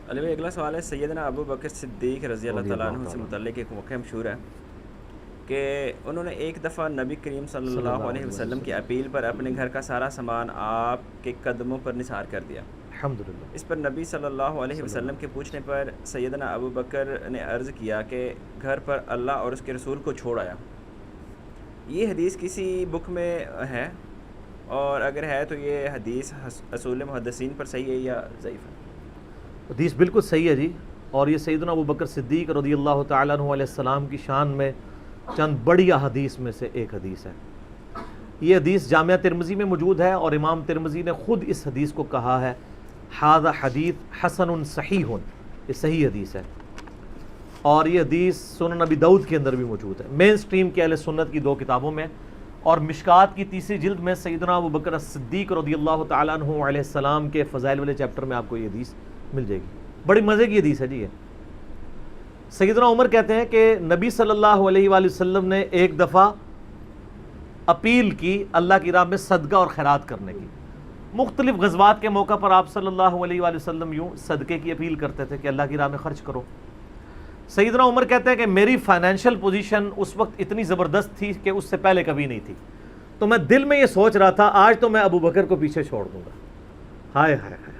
علی بھائی اگلا سوال ہے سیدنا ابو بکر صدیق رضی اللہ تعالیٰ عنہ سے متعلق ایک واقعہ مشہور ہے کہ انہوں نے ایک دفعہ نبی کریم صلی اللہ علیہ وسلم کی اپیل پر اپنے گھر کا سارا سامان آپ کے قدموں پر نثار کر دیا۔ الحمدللہ۔ اس پر نبی صلی اللہ علیہ وسلم کے پوچھنے پر سیدنا ابو بکر نے عرض کیا کہ گھر پر اللہ اور اس کے رسول کو چھوڑ آیا۔ یہ حدیث کسی بک میں ہے، اور اگر ہے تو یہ حدیث اصول محدثین پر صحیح ہے یا ضعیف ہے؟ حدیث بالکل صحیح ہے جی، اور یہ سیدنا ابو بکر صدیق رضی اللہ تعالیٰ عنہ علیہ السلام کی شان میں چند بڑی احادیث میں سے ایک حدیث ہے۔ یہ حدیث جامعہ ترمذی میں موجود ہے، اور امام ترمذی نے خود اس حدیث کو کہا ہے ھذا حدیث حسن صحیح، یہ صحیح حدیث ہے، اور یہ حدیث سنن نبی داؤد کے اندر بھی موجود ہے، مین سٹریم کے اہل سنت کی 2 کتابوں میں، اور مشکات کی 3 جلد میں سیدنا ابو بکر صدیق رضی اللہ تعالیٰ عنہ علیہ السلام کے فضائل والے چیپٹر میں آپ کو یہ حدیث مل جائے گی۔ بڑی مزے کی حدیث ہے جی یہ۔ سیدنا عمر کہتے ہیں کہ نبی صلی اللہ علیہ وآلہ وسلم نے ایک دفعہ اپیل کی اللہ کی راہ میں صدقہ اور خیرات کرنے کی۔ مختلف غزوات کے موقع پر آپ صلی اللہ علیہ وآلہ وسلم یوں صدقے کی اپیل کرتے تھے کہ اللہ کی راہ میں خرچ کرو۔ سیدنا عمر کہتے ہیں کہ میری فائنینشیل پوزیشن اس وقت اتنی زبردست تھی کہ اس سے پہلے کبھی نہیں تھی، تو میں دل میں یہ سوچ رہا تھا آج تو میں ابو بکر کو پیچھے چھوڑ دوں گا۔ ہائے ہائے ہائے،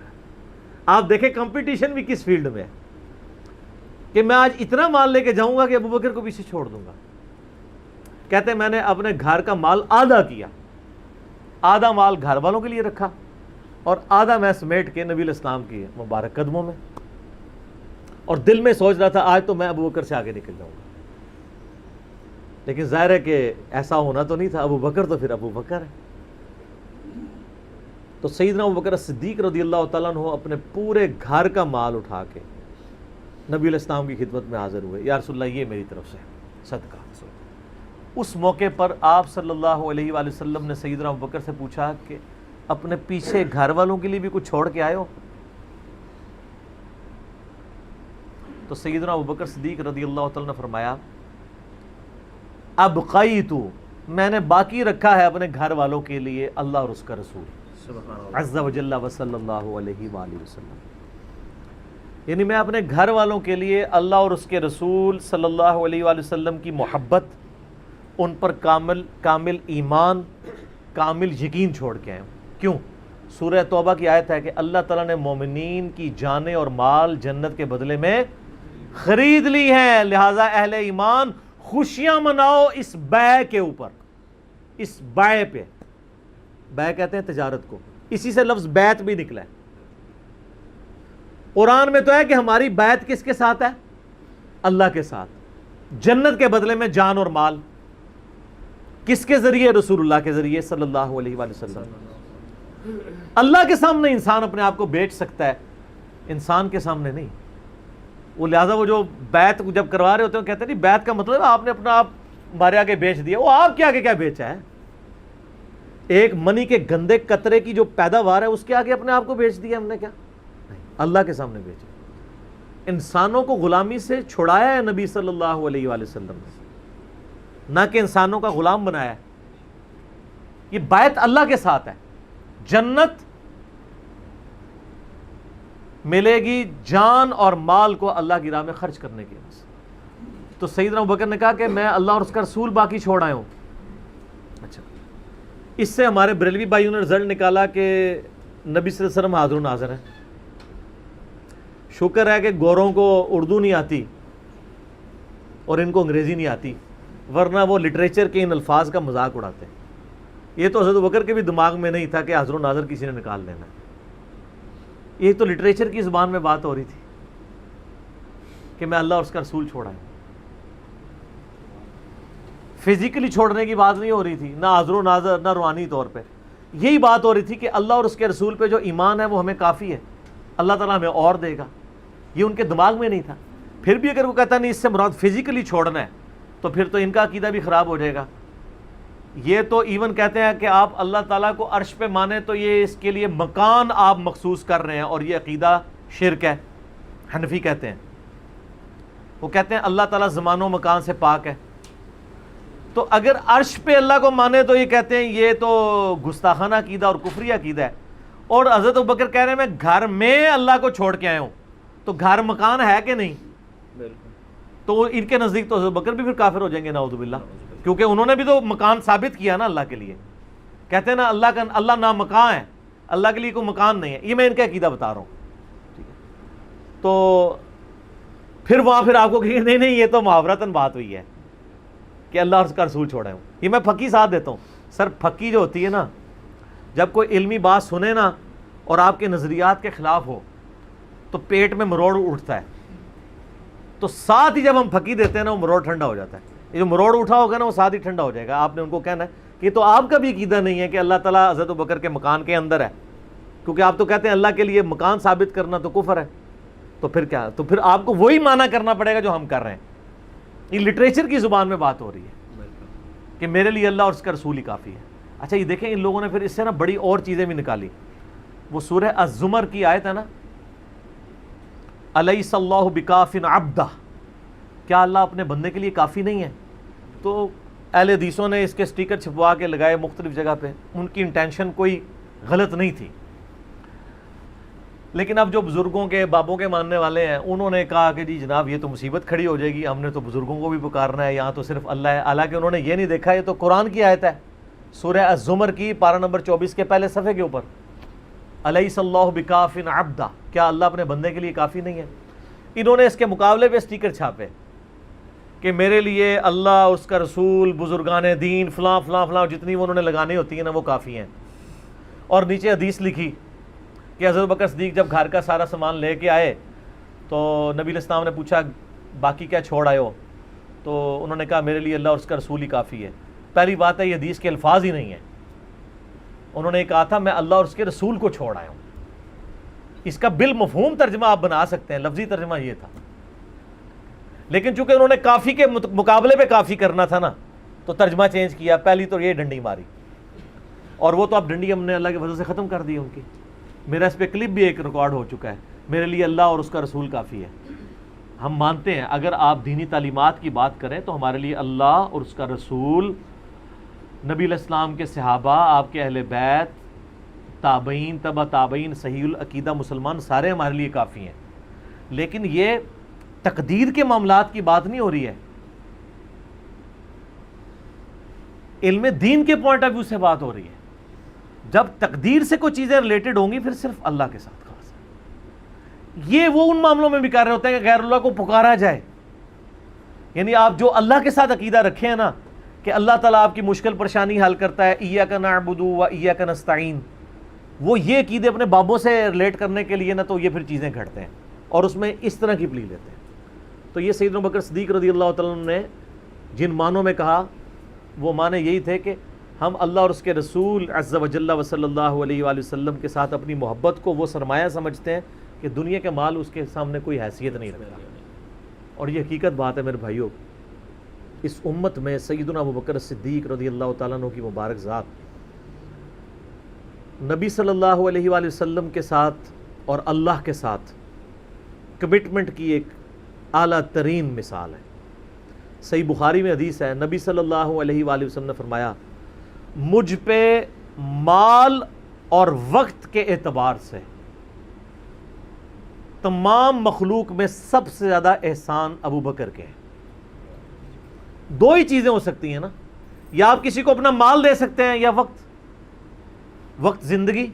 آپ دیکھیں کمپٹیشن بھی کس فیلڈ میں ہے کہ میں آج اتنا مال لے کے جاؤں گا کہ ابو بکر کو پیچھے چھوڑ دوں گا۔ کہتے ہیں میں نے اپنے گھر کا مال آدھا کیا، آدھا مال گھر والوں کے لیے رکھا اور آدھا میں سمیٹ کے نبی علیہ السلام کی مبارک قدموں میں، اور دل میں سوچ رہا تھا آج تو میں ابو بکر سے آگے نکل جاؤں گا۔ لیکن ظاہر ہے کہ ایسا ہونا تو نہیں تھا، ابو بکر تو پھر ابو بکر ہے۔ تو سیدنا ابو بکر صدیق رضی اللہ تعالیٰ عنہ اپنے پورے گھر کا مال اٹھا کے نبی علیہ السلام کی خدمت میں حاضر ہوئے، یا رسول اللہ یہ میری طرف سے صدقہ۔ اس موقع پر آپ صلی اللہ علیہ وآلہ وسلم نے سیدنا ابو بکر سے پوچھا کہ اپنے پیچھے گھر والوں کے لیے بھی کچھ چھوڑ کے آئے ہو؟ تو سیدنا ابو بکر صدیق رضی اللہ تعالیٰ نے فرمایا ابقیت، میں نے باقی رکھا ہے اپنے گھر والوں کے لیے اللہ اور اس کا رسول عز و جل و صلی اللہ علیہ وآلہ وسلم، یعنی میں اپنے گھر والوں کے لیے اللہ اور اس کے رسول صلی اللہ علیہ وآلہ وسلم کی محبت، ان پر کامل ایمان، کامل یقین چھوڑ کے آئے ہوں۔ کیوں؟ سورہ توبہ کی آیت ہے کہ اللہ تعالیٰ نے مومنین کی جانیں اور مال جنت کے بدلے میں خرید لی ہیں، لہٰذا اہل ایمان خوشیاں مناؤ اس بیع کے اوپر، اس بیع پہ۔ بیع کہتے ہیں تجارت کو، اسی سے لفظ بیعت بھی نکلا ہے۔ قرآن میں تو ہے کہ ہماری بیعت کس کے ساتھ ہے؟ اللہ کے ساتھ، جنت کے بدلے میں جان اور مال۔ کس کے ذریعے؟ رسول اللہ کے ذریعے صلی اللہ علیہ وآلہ وسلم۔ اللہ کے سامنے انسان اپنے آپ کو بیچ سکتا ہے، انسان کے سامنے نہیں۔ وہ لہٰذا وہ جو بیعت جب کروا رہے ہوتے ہیں کہتے ہیں نہیں بیعت کا مطلب آپ نے اپنا آپ ہمارے آگے بیچ دیا۔ وہ آپ کے آگے کیا بیچا ہے؟ ایک منی کے گندے قطرے کی جو پیداوار ہے اس کے آگے اپنے آپ کو بیچ دیا ہم نے کیا؟ اللہ کے سامنے بیچا۔ انسانوں کو غلامی سے چھڑایا ہے نبی صلی اللہ علیہ وآلہ وسلم نے، نہ کہ انسانوں کا غلام بنایا ہے۔ یہ بیعت اللہ کے ساتھ ہے، جنت ملے گی جان اور مال کو اللہ کی راہ میں خرچ کرنے کے لیے۔ تو سیدنا ابو بکر نے کہا کہ میں اللہ اور اس کا رسول باقی چھوڑ آیا ہوں۔ اچھا، اس سے ہمارے بریلوی بھائیوں نے رزلٹ نکالا کہ نبی صلی اللہ علیہ وسلم حاضر و ناظر ہیں۔ شکر ہے کہ گوروں کو اردو نہیں آتی اور ان کو انگریزی نہیں آتی، ورنہ وہ لٹریچر کے ان الفاظ کا مذاق اڑاتے ہیں۔ یہ تو حضرت ابوبکر کے بھی دماغ میں نہیں تھا کہ حاضر و ناظر کسی نے نکال لینا ہے۔ یہ تو لٹریچر کی زبان میں بات ہو رہی تھی کہ میں اللہ اور اس کا رسول چھوڑا ہے، فزیکلی چھوڑنے کی بات نہیں ہو رہی تھی، نہ حاضر و ناظر نہ روحانی طور پہ۔ یہی بات ہو رہی تھی کہ اللہ اور اس کے رسول پہ جو ایمان ہے وہ ہمیں کافی ہے، اللہ تعالیٰ ہمیں اور دے گا۔ یہ ان کے دماغ میں نہیں تھا۔ پھر بھی اگر وہ کہتا نہیں اس سے مراد فزیکلی چھوڑنا ہے تو پھر تو ان کا عقیدہ بھی خراب ہو جائے گا۔ یہ تو ایون کہتے ہیں کہ آپ اللہ تعالیٰ کو عرش پہ مانیں تو یہ اس کے لیے مکان آپ مخصوص کر رہے ہیں، اور یہ عقیدہ شرک ہے، حنفی کہتے ہیں۔ وہ کہتے ہیں اللہ تعالیٰ زمان و مکان سے پاک ہے، تو اگر عرش پہ اللہ کو مانے تو یہ کہتے ہیں یہ تو گستاخانہ عقیدہ اور کفری عقیدہ ہے۔ اور حضرت ابوبکر کہہ رہے ہیں میں گھر میں اللہ کو چھوڑ کے آیا ہوں، تو گھر مکان ہے کہ نہیں؟ بالکل. تو ان کے نزدیک تو ابو بکر بھی پھر کافر ہو جائیں گے نعوذ باللہ، کیونکہ انہوں نے بھی تو مکان ثابت کیا نا اللہ کے لیے. کہتے ہیں نا اللہ نام مکان ہے، اللہ کے لیے کوئی مکان نہیں ہے. یہ میں ان کا عقیدہ بتا رہا ہوں. تو پھر وہاں پھر آپ کو کہ نہیں یہ تو محاورتاً بات ہوئی ہے کہ اللہ اور اس کا رسول چھوڑے ہوں. یہ میں پھکی ساتھ دیتا ہوں. سر پھکی جو ہوتی ہے نا، جب کوئی علمی بات سنے نا اور آپ کے نظریات کے خلاف ہو تو پیٹ میں مروڑ اٹھتا ہے. تو ساتھ ہی جب ہم پھکی دیتے ہیں نا وہ مروڑ ٹھنڈا ہو جاتا ہے. یہ جو مروڑ اٹھا ہوگا نا وہ ساتھ ہی ٹھنڈا ہو جائے گا. آپ نے ان کو کہنا ہے کہ تو آپ کا بھی عقیدہ نہیں ہے کہ اللہ تعالیٰ حضرت ابوبکر کے مکان کے اندر ہے، کیونکہ آپ تو کہتے ہیں اللہ کے لیے مکان ثابت کرنا تو کفر ہے. تو پھر کیا؟ تو پھر آپ کو وہی معنی کرنا پڑے گا جو ہم کر رہے ہیں. یہ لٹریچر کی زبان میں بات ہو رہی ہے کہ میرے لیے اللہ اور اس کا رسول ہی کافی ہے. اچھا یہ دیکھیں ان لوگوں نے پھر اس سے نا بڑی اور چیزیں بھی نکالی. وہ سورہ الزمر کی آیت ہے نا، الیس اللہ بکاف عبدہ، کیا اللہ اپنے بندے کے لیے کافی نہیں ہے؟ تو اہل حدیثوں نے اس کے سٹیکر چھپوا کے لگائے مختلف جگہ پہ. ان کی انٹینشن کوئی غلط نہیں تھی، لیکن اب جو بزرگوں کے بابوں کے ماننے والے ہیں انہوں نے کہا کہ جی جناب یہ تو مصیبت کھڑی ہو جائے گی، ہم نے تو بزرگوں کو بھی پکارنا ہے، یہاں تو صرف اللہ ہے. حالانکہ انہوں نے یہ نہیں دیکھا یہ تو قرآن کی آیت ہے، سورہ الزمر کی پارہ نمبر 24 کے پہلے صفحے کے اوپر، الیس اللہ بکاف عبدہ، کیا اللہ اپنے بندے کے لیے کافی نہیں ہے؟ انہوں نے اس کے مقابلے پہ سٹیکر چھاپے کہ میرے لیے اللہ، اس کا رسول، بزرگان دین، فلاں فلاں فلاں، جتنی وہ انہوں نے لگانی ہوتی ہیں نا وہ کافی ہیں. اور نیچے حدیث لکھی کہ حضرت بکر صدیق جب گھر کا سارا سامان لے کے آئے تو نبی علیہ السلام نے پوچھا باقی کیا چھوڑ آئے ہو؟ تو انہوں نے کہا میرے لیے اللہ اور اس کا رسول ہی کافی ہے. پہلی بات ہے یہ حدیث کے الفاظ ہی نہیں ہیں. انہوں نے کہا تھا میں اللہ اور اس کے رسول کو چھوڑ آیا ہوں. اس کا بالمفہوم ترجمہ آپ بنا سکتے ہیں، لفظی ترجمہ یہ تھا. لیکن چونکہ انہوں نے کافی کے مقابلے پہ کافی کرنا تھا نا تو ترجمہ چینج کیا. پہلی تو یہ ڈنڈی ماری، اور وہ تو اب ڈنڈی ہم نے اللہ کے فضل سے ختم کر دی ان کی. میرا اس پہ کلپ بھی ایک ریکارڈ ہو چکا ہے، میرے لیے اللہ اور اس کا رسول کافی ہے. ہم مانتے ہیں اگر آپ دینی تعلیمات کی بات کریں تو ہمارے لیے اللہ اور اس کا رسول، نبی علیہ السلام کے صحابہ، آپ کے اہل بیت، تابعین، تبع تابعین، صحیح العقیدہ مسلمان سارے ہمارے لیے کافی ہیں. لیکن یہ تقدیر کے معاملات کی بات نہیں ہو رہی ہے، علم دین کے پوائنٹ آف ویو سے بات ہو رہی ہے. جب تقدیر سے کوئی چیزیں ریلیٹڈ ہوں گی پھر صرف اللہ کے ساتھ خاص ہے. یہ وہ ان معاملوں میں بھی کر رہے ہوتے ہیں کہ غیر اللہ کو پکارا جائے. یعنی آپ جو اللہ کے ساتھ عقیدہ رکھے ہیں نا کہ اللہ تعالیٰ آپ کی مشکل پریشانی حل کرتا ہے، ایاک نعبد و ایاک نستعین، وہ یہ عقیدے اپنے بابوں سے ریلیٹ کرنے کے لیے نا تو یہ پھر چیزیں گھڑتے ہیں اور اس میں اس طرح کی پلی لیتے ہیں. تو یہ سیدنا ابوبکر صدیق رضی اللہ تعالیٰ عنہ نے جن معنوں میں کہا وہ معنی یہی تھے کہ ہم اللہ اور اس کے رسول عز و جل و صلی اللہ علیہ وآلہ وسلم کے ساتھ اپنی محبت کو وہ سرمایہ سمجھتے ہیں کہ دنیا کے مال اس کے سامنے کوئی حیثیت نہیں رکھتا. اور یہ حقیقت بات ہے میرے بھائیوں. اس امت میں سیدنا ابوبکر صدیق رضی اللہ تعالیٰ عنہ کی مبارک ذات نبی صلی اللہ علیہ وآلہ وسلم کے ساتھ اور اللہ کے ساتھ کمٹمنٹ کی ایک اعلیٰ ترین مثال ہے. صحیح بخاری میں حدیث ہے، نبی صلی اللہ علیہ وآلہ وسلم نے فرمایا مجھ پہ مال اور وقت کے اعتبار سے تمام مخلوق میں سب سے زیادہ احسان ابو بکر کے ہیں. دو ہی چیزیں ہو سکتی ہیں نا، یا آپ کسی کو اپنا مال دے سکتے ہیں یا وقت. وقت زندگی،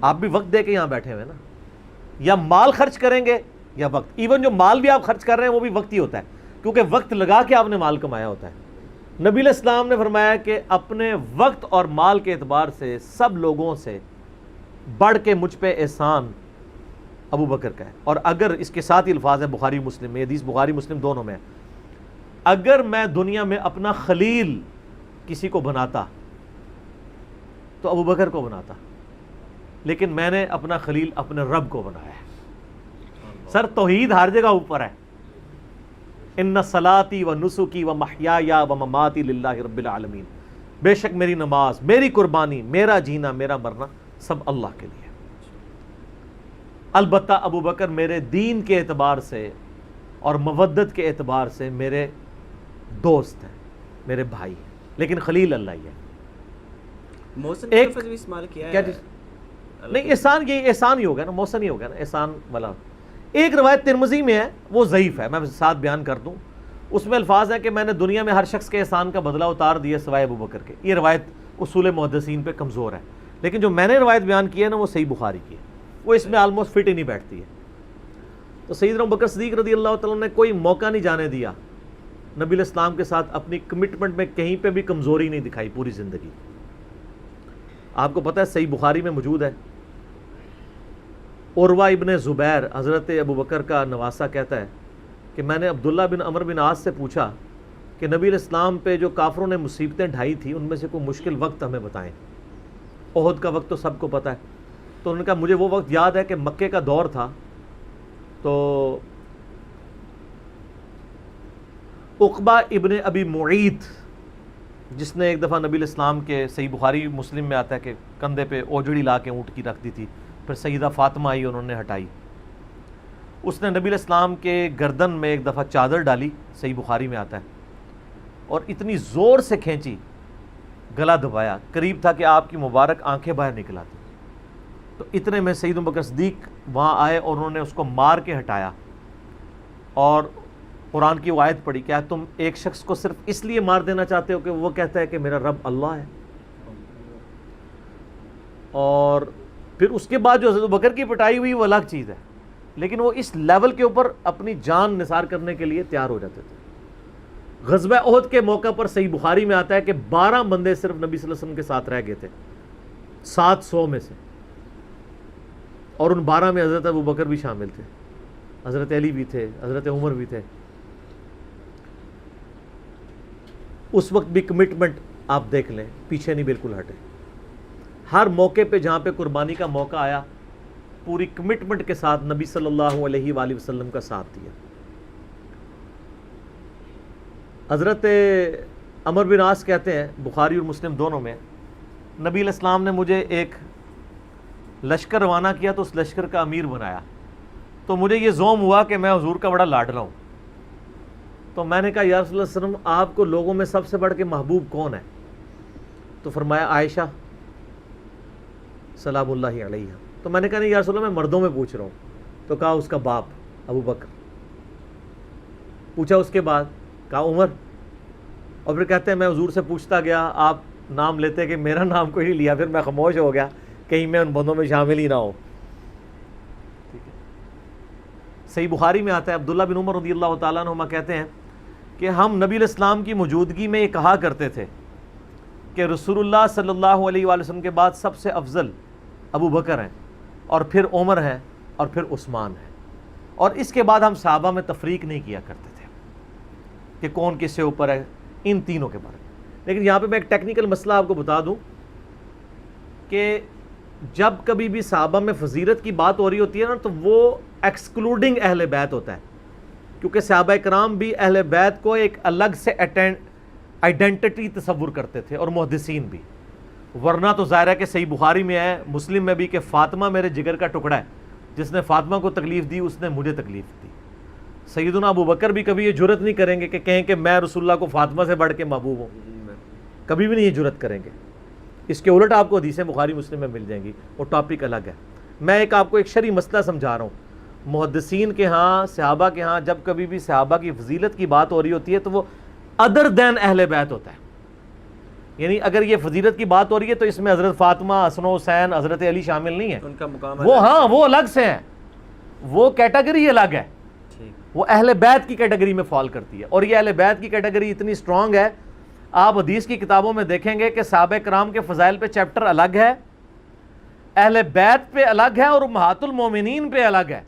آپ بھی وقت دے کے یہاں بیٹھے ہوئے نا، یا مال خرچ کریں گے یا وقت. ایون جو مال بھی آپ خرچ کر رہے ہیں وہ بھی وقت ہی ہوتا ہے، کیونکہ وقت لگا کے آپ نے مال کمایا ہوتا ہے. نبی علیہ السلام نے فرمایا کہ اپنے وقت اور مال کے اعتبار سے سب لوگوں سے بڑھ کے مجھ پہ احسان ابو بکر کا ہے. اور اگر اس کے ساتھ ہی الفاظ ہے بخاری مسلم میں، حدیث بخاری مسلم دونوں میں ہے، اگر میں دنیا میں اپنا خلیل کسی کو بناتا تو ابو بکر کو بناتا، لیکن میں نے اپنا خلیل اپنے رب کو بنایا ہے. سر توحید ہر جگہ اوپر ہے. ان صلاتی و نسکی و محیایا و مماتی للہ رب العالمین، بے شک میری نماز، میری قربانی، میرا جینا، میرا مرنا سب اللہ کے لیے. البتہ ابو بکر میرے دین کے اعتبار سے اور مودت کے اعتبار سے میرے دوست ہیں، میرے بھائی ہیں، لیکن خلیل اللہ ہی ہے. محسن کا لفظ بھی استعمال کیا ہے. نہیں احسان، یہ احسان ہی ہوگا نا، محسن ہی ہوگا نا احسان والا. ایک روایت ترمذی میں ہے، وہ ضعیف ہے، میں ساتھ بیان کر دوں، اس میں الفاظ ہیں کہ میں نے دنیا میں ہر شخص کے احسان کا بدلہ اتار دیا سوائے ابو بکر کے. یہ روایت اصول محدثین پہ کمزور ہے، لیکن جو میں نے روایت بیان کی ہے نا وہ صحیح بخاری کی ہے، وہ اس میں آلموسٹ فٹ ہی نہیں بیٹھتی ہے. تو سیدنا ابو بکر صدیق رضی اللہ تعالیٰ نے کوئی موقع نہیں جانے دیا نبی علیہ السلام کے ساتھ، اپنی کمٹمنٹ میں کہیں پہ بھی کمزوری نہیں دکھائی پوری زندگی. آپ کو پتہ ہے صحیح بخاری میں موجود ہے، عروہ ابن زبیر حضرت ابو بکر کا نواسہ کہتا ہے کہ میں نے عبداللہ بن عمر بن عاص سے پوچھا کہ نبی علیہ السلام پہ جو کافروں نے مصیبتیں ڈھائی تھی ان میں سے کوئی مشکل وقت ہمیں بتائیں. احد کا وقت تو سب کو پتہ ہے. تو انہوں نے کہا مجھے وہ وقت یاد ہے کہ مکے کا دور تھا، تو عقبہ ابن ابی معیط جس نے ایک دفعہ نبی علیہ السلام کے، صحیح بخاری مسلم میں آتا ہے کہ کندھے پہ اوجڑی لا کے اونٹ کی رکھ دی تھی، پھر سیدہ فاطمہ آئی انہوں نے ہٹائی، اس نے نبی علیہ السلام کے گردن میں ایک دفعہ چادر ڈالی، صحیح بخاری میں آتا ہے، اور اتنی زور سے کھینچی گلا دبایا، قریب تھا کہ آپ کی مبارک آنکھیں باہر نکل آتی. تو اتنے میں سیدنا ابو بکر صدیق وہاں آئے اور انہوں نے اس کو مار کے ہٹایا، اور قرآن کی وہ آیت پڑھی، کیا تم ایک شخص کو صرف اس لیے مار دینا چاہتے ہو کہ وہ کہتا ہے کہ میرا رب اللہ ہے؟ اور پھر اس کے بعد جو حضرت ابو بکر کی پٹائی ہوئی وہ الگ چیز ہے، لیکن وہ اس لیول کے اوپر اپنی جان نثار کرنے کے لیے تیار ہو جاتے تھے. غزوہ احد کے موقع پر صحیح بخاری میں آتا ہے کہ 12 بندے صرف نبی صلی اللہ علیہ وسلم کے ساتھ رہ گئے تھے 700 میں سے، اور ان 12 میں حضرت ابو بکر بھی شامل تھے، حضرت علی بھی تھے، حضرت عمر بھی تھے. اس وقت بھی کمٹمنٹ آپ دیکھ لیں، پیچھے نہیں بالکل ہٹے. ہر موقع پہ جہاں پہ قربانی کا موقع آیا پوری کمٹمنٹ کے ساتھ نبی صلی اللہ علیہ وآلہ وسلم کا ساتھ دیا. حضرت عمر بن عاص کہتے ہیں بخاری اور مسلم دونوں میں، نبی علیہ السلام نے مجھے ایک لشکر روانہ کیا تو اس لشکر کا امیر بنایا، تو مجھے یہ زوم ہوا کہ میں حضور کا بڑا لاڈلا ہوں. تو میں نے کہا یا رسول اللہ صلی اللہ علیہ وسلم آپ کو لوگوں میں سب سے بڑھ کے محبوب کون ہے؟ تو فرمایا عائشہ سلام اللہ علیہ. تو میں نے کہا نہیں یا رسول اللہ میں مردوں میں پوچھ رہا ہوں. تو کہا اس کا باپ ابو بکر. پوچھا اس کے بعد، کہا عمر. اور پھر کہتے ہیں میں حضور سے پوچھتا گیا، آپ نام لیتے کہ میرا نام کوئی نہیں لیا، پھر میں خاموش ہو گیا کہیں میں ان بندوں میں شامل ہی نہ ہوں. صحیح بخاری میں آتا ہے عبداللہ بن عمر رضی اللہ تعالیٰ عنہما کہتے ہیں کہ ہم نبی علیہ السلام کی موجودگی میں یہ کہا کرتے تھے کہ رسول اللہ صلی اللہ علیہ وآلہ وسلم کے بعد سب سے افضل ابو بکر ہیں، اور پھر عمر ہیں، اور پھر عثمان ہیں. اور اس کے بعد ہم صحابہ میں تفریق نہیں کیا کرتے تھے کہ کون کس سے اوپر ہے ان تینوں کے بارے میں. لیکن یہاں پہ میں ایک ٹیکنیکل مسئلہ آپ کو بتا دوں کہ جب کبھی بھی صحابہ میں فضیلت کی بات ہو رہی ہوتی ہے نا تو وہ ایکسکلوڈنگ اہل بیت ہوتا ہے، کیونکہ صحابہ کرام بھی اہل بیت کو ایک الگ سے آئیڈینٹی تصور کرتے تھے، اور محدثین بھی. ورنہ تو ظاہر ہے کہ صحیح بخاری میں ہے، مسلم میں بھی، کہ فاطمہ میرے جگر کا ٹکڑا ہے، جس نے فاطمہ کو تکلیف دی اس نے مجھے تکلیف دی. سیدنا ابو بکر بھی کبھی یہ جرت نہیں کریں گے کہ کہیں کہ میں رسول اللہ کو فاطمہ سے بڑھ کے محبوب ہوں، کبھی بھی نہیں یہ جرت کریں گے. اس کے الٹ آپ کو حدیثیں بخاری مسلم میں مل جائیں گی، وہ ٹاپک الگ ہے. میں آپ کو ایک شرعی مسئلہ سمجھا رہا ہوں. محدثین کے ہاں، صحابہ کے ہاں جب کبھی بھی صحابہ کی فضیلت کی بات ہو رہی ہوتی ہے تو وہ ادر دین اہل بیت ہوتا ہے. یعنی اگر یہ فضیلت کی بات ہو رہی ہے تو اس میں حضرت فاطمہ، حسن و حسین، حضرت علی شامل نہیں ہیں، ان کا مقام وہ ہاں وہ الگ سے ہیں، وہ کیٹیگری الگ ہے، وہ اہل بیت کی کیٹیگری میں فال کرتی ہے. اور یہ اہل بیت کی کیٹیگری اتنی سٹرونگ ہے، آپ حدیث کی کتابوں میں دیکھیں گے کہ صحابہ کرام کے فضائل پہ چیپٹر الگ ہے، اہل بیت پہ الگ ہے، اور امہات المومنین پہ الگ ہے.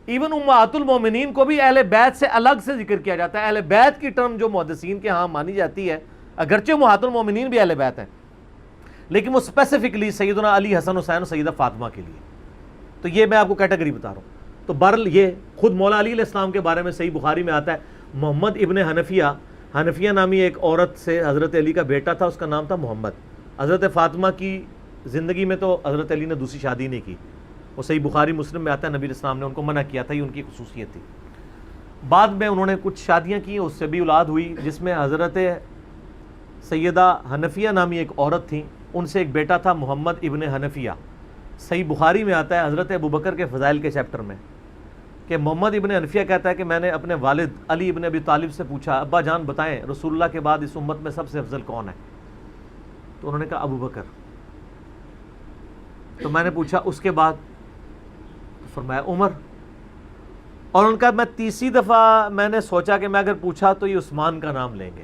ایون امہات المومنین کو بھی اہل بیت سے الگ سے ذکر کیا جاتا ہے. اہل بیت کی ٹرم جو محدثین کے ہاں مانی جاتی ہے، اگرچہ امہات المومنین بھی اہل بیت ہیں، لیکن وہ اسپیسیفکلی سیدنا علی، حسن حسین اور سیدہ فاطمہ کے لیے. تو یہ میں آپ کو کیٹیگری بتا رہا ہوں. تو بہرحال یہ خود مولا علی علیہ السلام کے بارے میں صحیح بخاری میں آتا ہے، محمد ابن حنفیہ نامی ایک عورت سے حضرت علی کا بیٹا تھا، اس کا نام تھا محمد. حضرت فاطمہ کی زندگی میں تو حضرت علی نے دوسری شادی نہیں کی، وہ صحیح بخاری مسلم میں آتا ہے، نبی علیہ السلام نے ان کو منع کیا تھا، یہ ان کی خصوصیت تھی. بعد میں انہوں نے کچھ شادیاں کی، اس سے بھی اولاد ہوئی، جس میں حضرت سیدہ حنفیہ نامی ایک عورت تھیں، ان سے ایک بیٹا تھا محمد ابن حنفیہ. صحیح بخاری میں آتا ہے حضرت ابو بکر کے فضائل کے چیپٹر میں کہ محمد ابن حنفیہ کہتا ہے کہ میں نے اپنے والد علی ابن ابی طالب سے پوچھا ابا جان بتائیں رسول اللہ کے بعد اس امت میں سب سے افضل کون ہے؟ تو انہوں نے کہا ابو بکر۔ تو میں نے پوچھا اس کے بعد؟ فرمایا عمر۔ اور ان کا میں تیسری دفعہ میں نے سوچا کہ میں اگر پوچھا تو یہ عثمان کا نام لیں گے،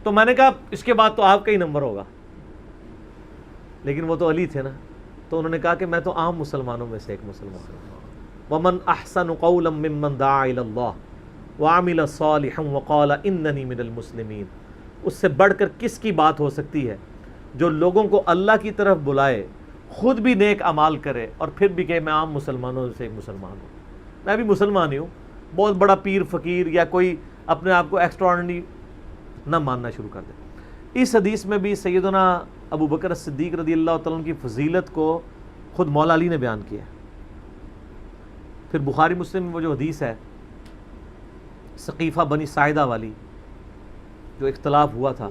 تو میں نے کہا اس کے بعد تو آپ کا ہی نمبر ہوگا، لیکن وہ تو علی تھے نا۔ تو انہوں نے کہا کہ میں تو عام مسلمانوں میں سے ایک مسلمان ہوں۔ وَمَنْ أَحْسَنُ قَوْلًا مِّمَّنْ دَعَا إِلَى اللَّهِ وَعَمِلَ صَالِحًا وَقَالَ إِنَّنِي مِنَ الْمُسْلِمِينَ۔ اس سے بڑھ کر کس کی بات ہو سکتی ہے جو لوگوں کو اللہ کی طرف بلائے، خود بھی نیک اعمال کرے اور پھر بھی کہ میں عام مسلمانوں سے ایک مسلمان ہوں، میں بھی مسلمان ہی ہوں، بہت بڑا پیر فقیر یا کوئی اپنے آپ کو ایکسٹراڈنری نہ ماننا شروع کر دے۔ اس حدیث میں بھی سیدنا ابو بکر صدیق رضی اللہ تعالیٰ عنہ کی فضیلت کو خود مولا علی نے بیان کیا ہے۔ پھر بخاری مسلم میں وہ جو حدیث ہے سقیفہ بنی ساعدہ والی جو اختلاف ہوا تھا،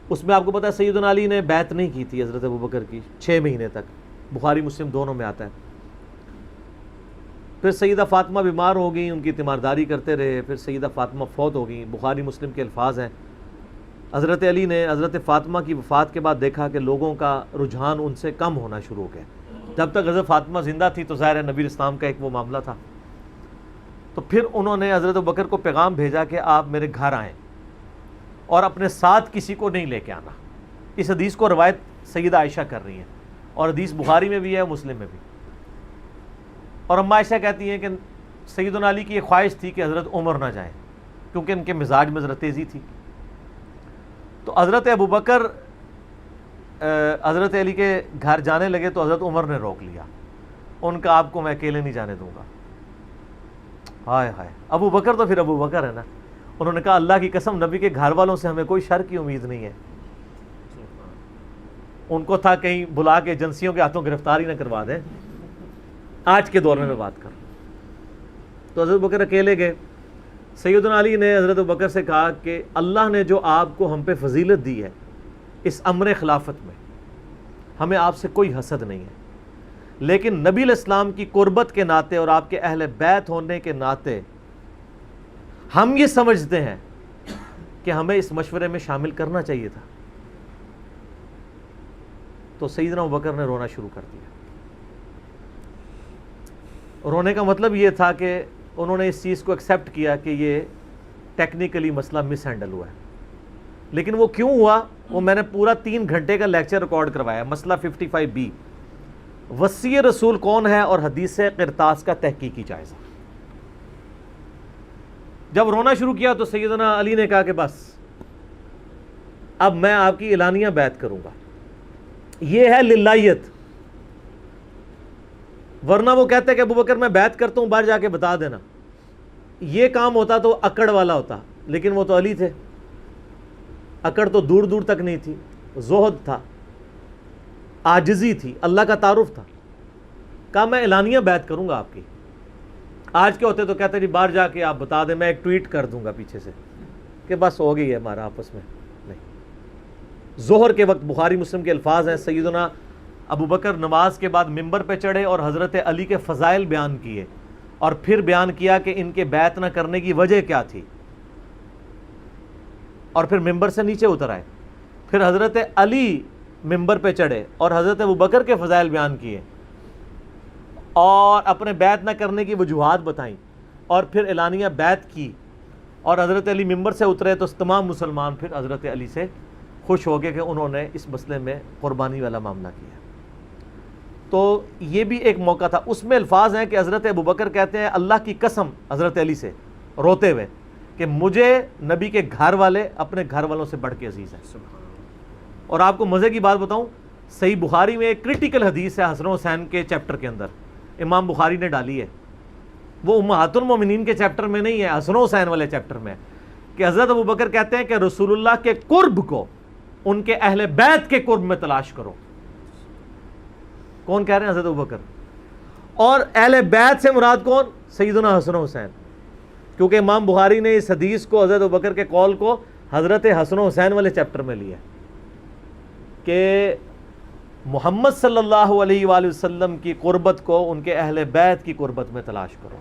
اس میں آپ کو پتہ ہے سیدنا علی نے بیعت نہیں کی تھی حضرت ابو بکر کی 6 مہینے تک، بخاری مسلم دونوں میں آتا ہے۔ پھر سیدہ فاطمہ بیمار ہو گئیں، ان کی تیمارداری کرتے رہے، پھر سیدہ فاطمہ فوت ہو گئیں۔ بخاری مسلم کے الفاظ ہیں حضرت علی نے حضرت فاطمہ کی وفات کے بعد دیکھا کہ لوگوں کا رجحان ان سے کم ہونا شروع ہو گیا۔ جب تک حضرت فاطمہ زندہ تھی تو ظاہر ہے نبی اسلام کا ایک وہ معاملہ تھا، تو پھر انہوں نے حضرت ابو بکر کو پیغام بھیجا کہ آپ میرے گھر آئیں اور اپنے ساتھ کسی کو نہیں لے کے آنا۔ اس حدیث کو روایت سیدہ عائشہ کر رہی ہیں اور حدیث بخاری میں بھی ہے، مسلم میں بھی۔ اور اماں عائشہ کہتی ہیں کہ سیدنا علی کی یہ خواہش تھی کہ حضرت عمر نہ جائیں کیونکہ ان کے مزاج میں ذرا تیزی تھی۔ تو حضرت ابو بکر حضرت علی کے گھر جانے لگے تو حضرت عمر نے روک لیا، ان کا آپ کو میں اکیلے نہیں جانے دوں گا۔ ہائے ہائے، ابو بکر تو پھر ابو بکر ہے نا۔ انہوں نے کہا اللہ کی قسم نبی کے گھر والوں سے ہمیں کوئی شر کی امید نہیں ہے۔ ان کو تھا کہیں بلا کے ایجنسیوں کے ہاتھوں گرفتاری نہ کروا دیں، آج کے دور میں بات کر۔ تو حضرت بکر اکیلے گئے۔ سیدنا علی نے حضرت بکر سے کہا کہ اللہ نے جو آپ کو ہم پہ فضیلت دی ہے اس امر خلافت میں، ہمیں آپ سے کوئی حسد نہیں ہے، لیکن نبی علیہ السلام کی قربت کے ناطے اور آپ کے اہل بیت ہونے کے ناطے ہم یہ سمجھتے ہیں کہ ہمیں اس مشورے میں شامل کرنا چاہیے تھا۔ تو سیدنا ابوبکر نے رونا شروع کر دیا۔ رونے کا مطلب یہ تھا کہ انہوں نے اس چیز کو ایکسیپٹ کیا کہ یہ ٹیکنیکلی مسئلہ مس ہینڈل ہوا ہے، لیکن وہ کیوں ہوا وہ میں نے پورا 3 گھنٹے کا لیکچر ریکارڈ کروایا۔ مسئلہ 55B، وصی رسول کون ہے اور حدیث قرطاس کا تحقیقی جائزہ۔ جب رونا شروع کیا تو سیدنا علی نے کہا کہ بس اب میں آپ کی اعلانیہ بیعت کروں گا، یہ ہے للہیت، ورنہ وہ کہتے کہ ابو بکر میں بیعت کرتا ہوں باہر جا کے بتا دینا، یہ کام ہوتا تو اکڑ والا ہوتا، لیکن وہ تو علی تھے، اکڑ تو دور دور تک نہیں تھی، زہد تھا، عاجزی تھی، اللہ کا تعارف تھا۔ کہا میں اعلانیہ بیعت کروں گا آپ کی۔ آج کے ہوتے تو کہتے جی باہر جا کے آپ بتا دیں، میں ایک ٹویٹ کر دوں گا پیچھے سے کہ بس ہو گئی ہے ہمارا آپس میں۔ نہیں، ظہر کے وقت بخاری مسلم کے الفاظ ہیں، سیدنا ابو بکر نماز کے بعد ممبر پہ چڑھے اور حضرت علی کے فضائل بیان کیے، اور پھر بیان کیا کہ ان کے بیعت نہ کرنے کی وجہ کیا تھی، اور پھر ممبر سے نیچے اتر آئے۔ پھر حضرت علی ممبر پہ چڑھے اور حضرت ابو بکر کے فضائل بیان کیے اور اپنے بیعت نہ کرنے کی وجوہات بتائیں، اور پھر اعلانیہ بیعت کی، اور حضرت علی ممبر سے اترے تو تمام مسلمان پھر حضرت علی سے خوش ہو گئے کہ انہوں نے اس مسئلے میں قربانی والا معاملہ کیا۔ تو یہ بھی ایک موقع تھا۔ اس میں الفاظ ہیں کہ حضرت ابو بکر کہتے ہیں اللہ کی قسم حضرت علی سے روتے ہوئے کہ مجھے نبی کے گھر والے اپنے گھر والوں سے بڑھ کے عزیز ہیں۔ اور آپ کو مزے کی بات بتاؤں، صحیح بخاری میں ایک کرٹیکل حدیث ہے حسن و حسین کے چیپٹر کے اندر، امام بخاری نے ڈالی ہے، وہ امہات المومنین کے چیپٹر میں نہیں ہے، حسن و حسین والے چیپٹر میں ہے، کہ حضرت ابو بکر کہتے ہیں کہ رسول اللہ کے قرب کو ان کے اہل بیت کے قرب میں تلاش کرو۔ کون کہہ رہے ہیں؟ حضرت ابو بکر۔ اور اہل بیت سے مراد کون؟ سیدنا حسن و حسین، کیونکہ امام بخاری نے اس حدیث کو حضرت ابو بکر کے قول کو حضرت حسن و حسین والے چیپٹر میں لیا کہ محمد صلی اللہ علیہ وآلہ وسلم کی قربت کو ان کے اہل بیت کی قربت میں تلاش کرو۔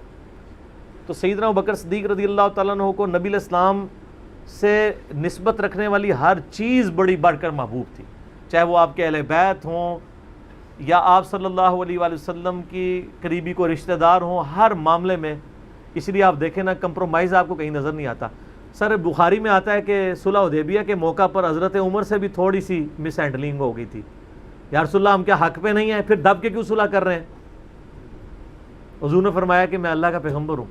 تو سیدنا ابوبکر صدیق رضی اللہ تعالیٰ عنہ کو نبی علیہ السلام سے نسبت رکھنے والی ہر چیز بڑی بڑھ کر محبوب تھی، چاہے وہ آپ کے اہل بیت ہوں یا آپ صلی اللہ علیہ وآلہ وسلم کی قریبی کو رشتہ دار ہوں، ہر معاملے میں. اس لیے آپ دیکھیں نا کمپرومائز آپ کو کہیں نظر نہیں آتا. سر بخاری میں آتا ہے کہ صلح حدیبیہ کے موقع پر حضرت عمر سے بھی تھوڑی سی مس ہینڈلنگ ہو گئی تھی. یا رسول اللہ ہم کیا حق پہ نہیں ہیں، پھر دب کے کیوں صلح کر رہے ہیں؟ حضور نے فرمایا کہ میں اللہ کا پیغمبر ہوں.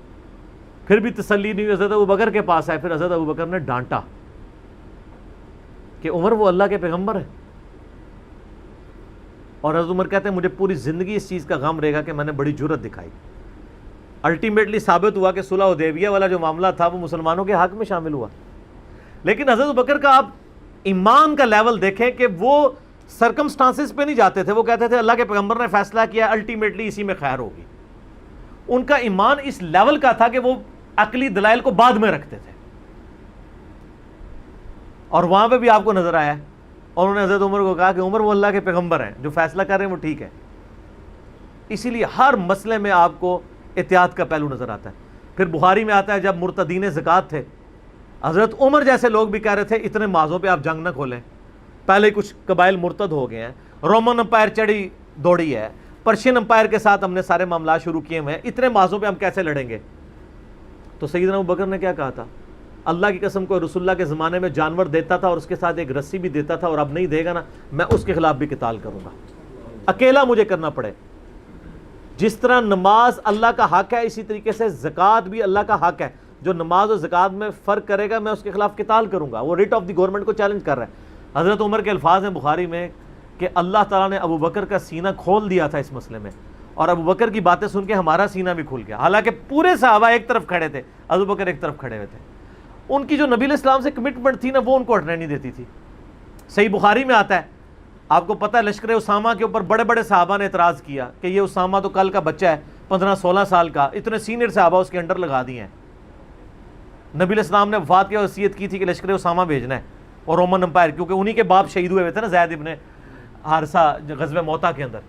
پھر بھی تسلی نہیں ہوئی، حضرت ابوبکر کے پاس آئے، پھر حضرت ابوبکر نے ڈانٹا کہ عمر وہ اللہ کے پیغمبر ہے. اور حضرت عمر کہتے ہیں مجھے پوری زندگی اس چیز کا غم رہے گا کہ میں نے بڑی جرت دکھائی. الٹیمیٹلی ثابت ہوا کہ صلح حدیبیہ والا جو معاملہ تھا وہ مسلمانوں کے حق میں شامل ہوا. لیکن حضرت ابوبکر کا آپ ایمان کا لیول دیکھیں کہ وہ سرکمسٹانسز پہ نہیں جاتے تھے، وہ کہتے تھے اللہ کے پیغمبر نے فیصلہ کیا الٹیمیٹلی اسی میں خیر ہوگی. ان کا ایمان اس لیول کا تھا کہ وہ عقلی دلائل کو بعد میں رکھتے تھے. اور وہاں پہ بھی آپ کو نظر آیا ہے، اور انہوں نے حضرت عمر کو کہا کہ عمر وہ اللہ کے پیغمبر ہیں، جو فیصلہ کر رہے ہیں وہ ٹھیک ہے. اسی لیے ہر مسئلے میں آپ کو احتیاط کا پہلو نظر آتا ہے. پھر بخاری میں آتا ہے جب مرتدین زکوٰۃ تھے، حضرت عمر جیسے لوگ بھی کہہ رہے تھے اتنے مازوں پہ آپ جنگ نہ کھولیں، پہلے کچھ قبائل مرتد ہو گئے ہیں، رومن امپائر چڑھی دوڑی ہے، پرشین امپائر کے ساتھ ہم نے سارے معاملات شروع کیے ہوئے ہیں، اتنے مازوں پہ ہم کیسے لڑیں گے؟ تو سیدنا ابوبکر نے کیا کہا تھا؟ اللہ کی قسم کو رسول اللہ کے زمانے میں جانور دیتا تھا اور اس کے ساتھ ایک رسی بھی دیتا تھا، اور اب نہیں دے گا نا میں اس کے خلاف بھی قتال کروں گا، اکیلا مجھے کرنا پڑے. جس طرح نماز اللہ کا حق ہے اسی طریقے سے زکوٰۃ بھی اللہ کا حق ہے. جو نماز اور زکوٰۃ میں فرق کرے گا میں اس کے خلاف قتال کروں گا. وہ ریٹ آف دی گورنمنٹ کو چیلنج کر رہا ہے. حضرت عمر کے الفاظ ہیں بخاری میں کہ اللہ تعالیٰ نے ابوبکر کا سینہ کھول دیا تھا اس مسئلے میں، اور ابوبکر کی باتیں سن کے ہمارا سینہ بھی کھل گیا. حالانکہ پورے صحابہ ایک طرف کھڑے تھے، ابوبکر ایک طرف کھڑے ہوئے تھے. ان کی جو نبی علیہ السلام سے کمٹمنٹ تھی نا وہ ان کو ہٹنے نہیں دیتی تھی. صحیح بخاری میں آتا ہے، آپ کو پتہ ہے لشکر اسامہ کے اوپر بڑے بڑے صحابہ نے اعتراض کیا کہ یہ اسامہ تو کل کا بچہ ہے 15-16 سال کا، اتنے سینئر صحابہ اس کے انڈر لگا دیے ہیں. نبی علیہ السلام نے وفات کی وصیت کی تھی کہ لشکر اسامہ بھیجنا ہے اور رومن امپائر، کیونکہ انہی کے باپ شہید ہوئے تھے نا زید ابن حارثہ غزوہ موتا کے اندر.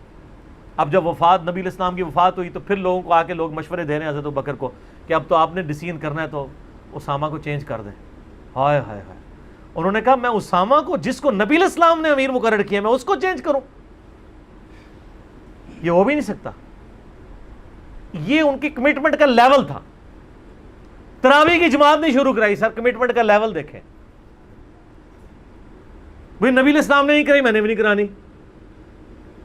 اب جب وفات نبی علیہ السلام کی وفات ہوئی تو پھر لوگوں کو آ کے لوگ مشورے دے رہے ہیں حضرت ابوبکر کو کہ اب تو آپ نے ڈیسیژن کرنا ہے تو اسامہ کو چینج کر دیں. ہائے ہائے ہائے، انہوں نے کہا میں اسامہ کو جس کو نبی علیہ السلام نے امیر مقرر کیا میں اس کو چینج کروں؟ یہ ہو بھی نہیں سکتا. یہ ان کی کمٹمنٹ کا لیول تھا. تراویح کی جماعت نہیں شروع کرائی، سر کمٹمنٹ کا لیول دیکھیں. بھئی نبی علیہ السلام نے نہیں کرائی، میں نے بھی نہیں کرانی.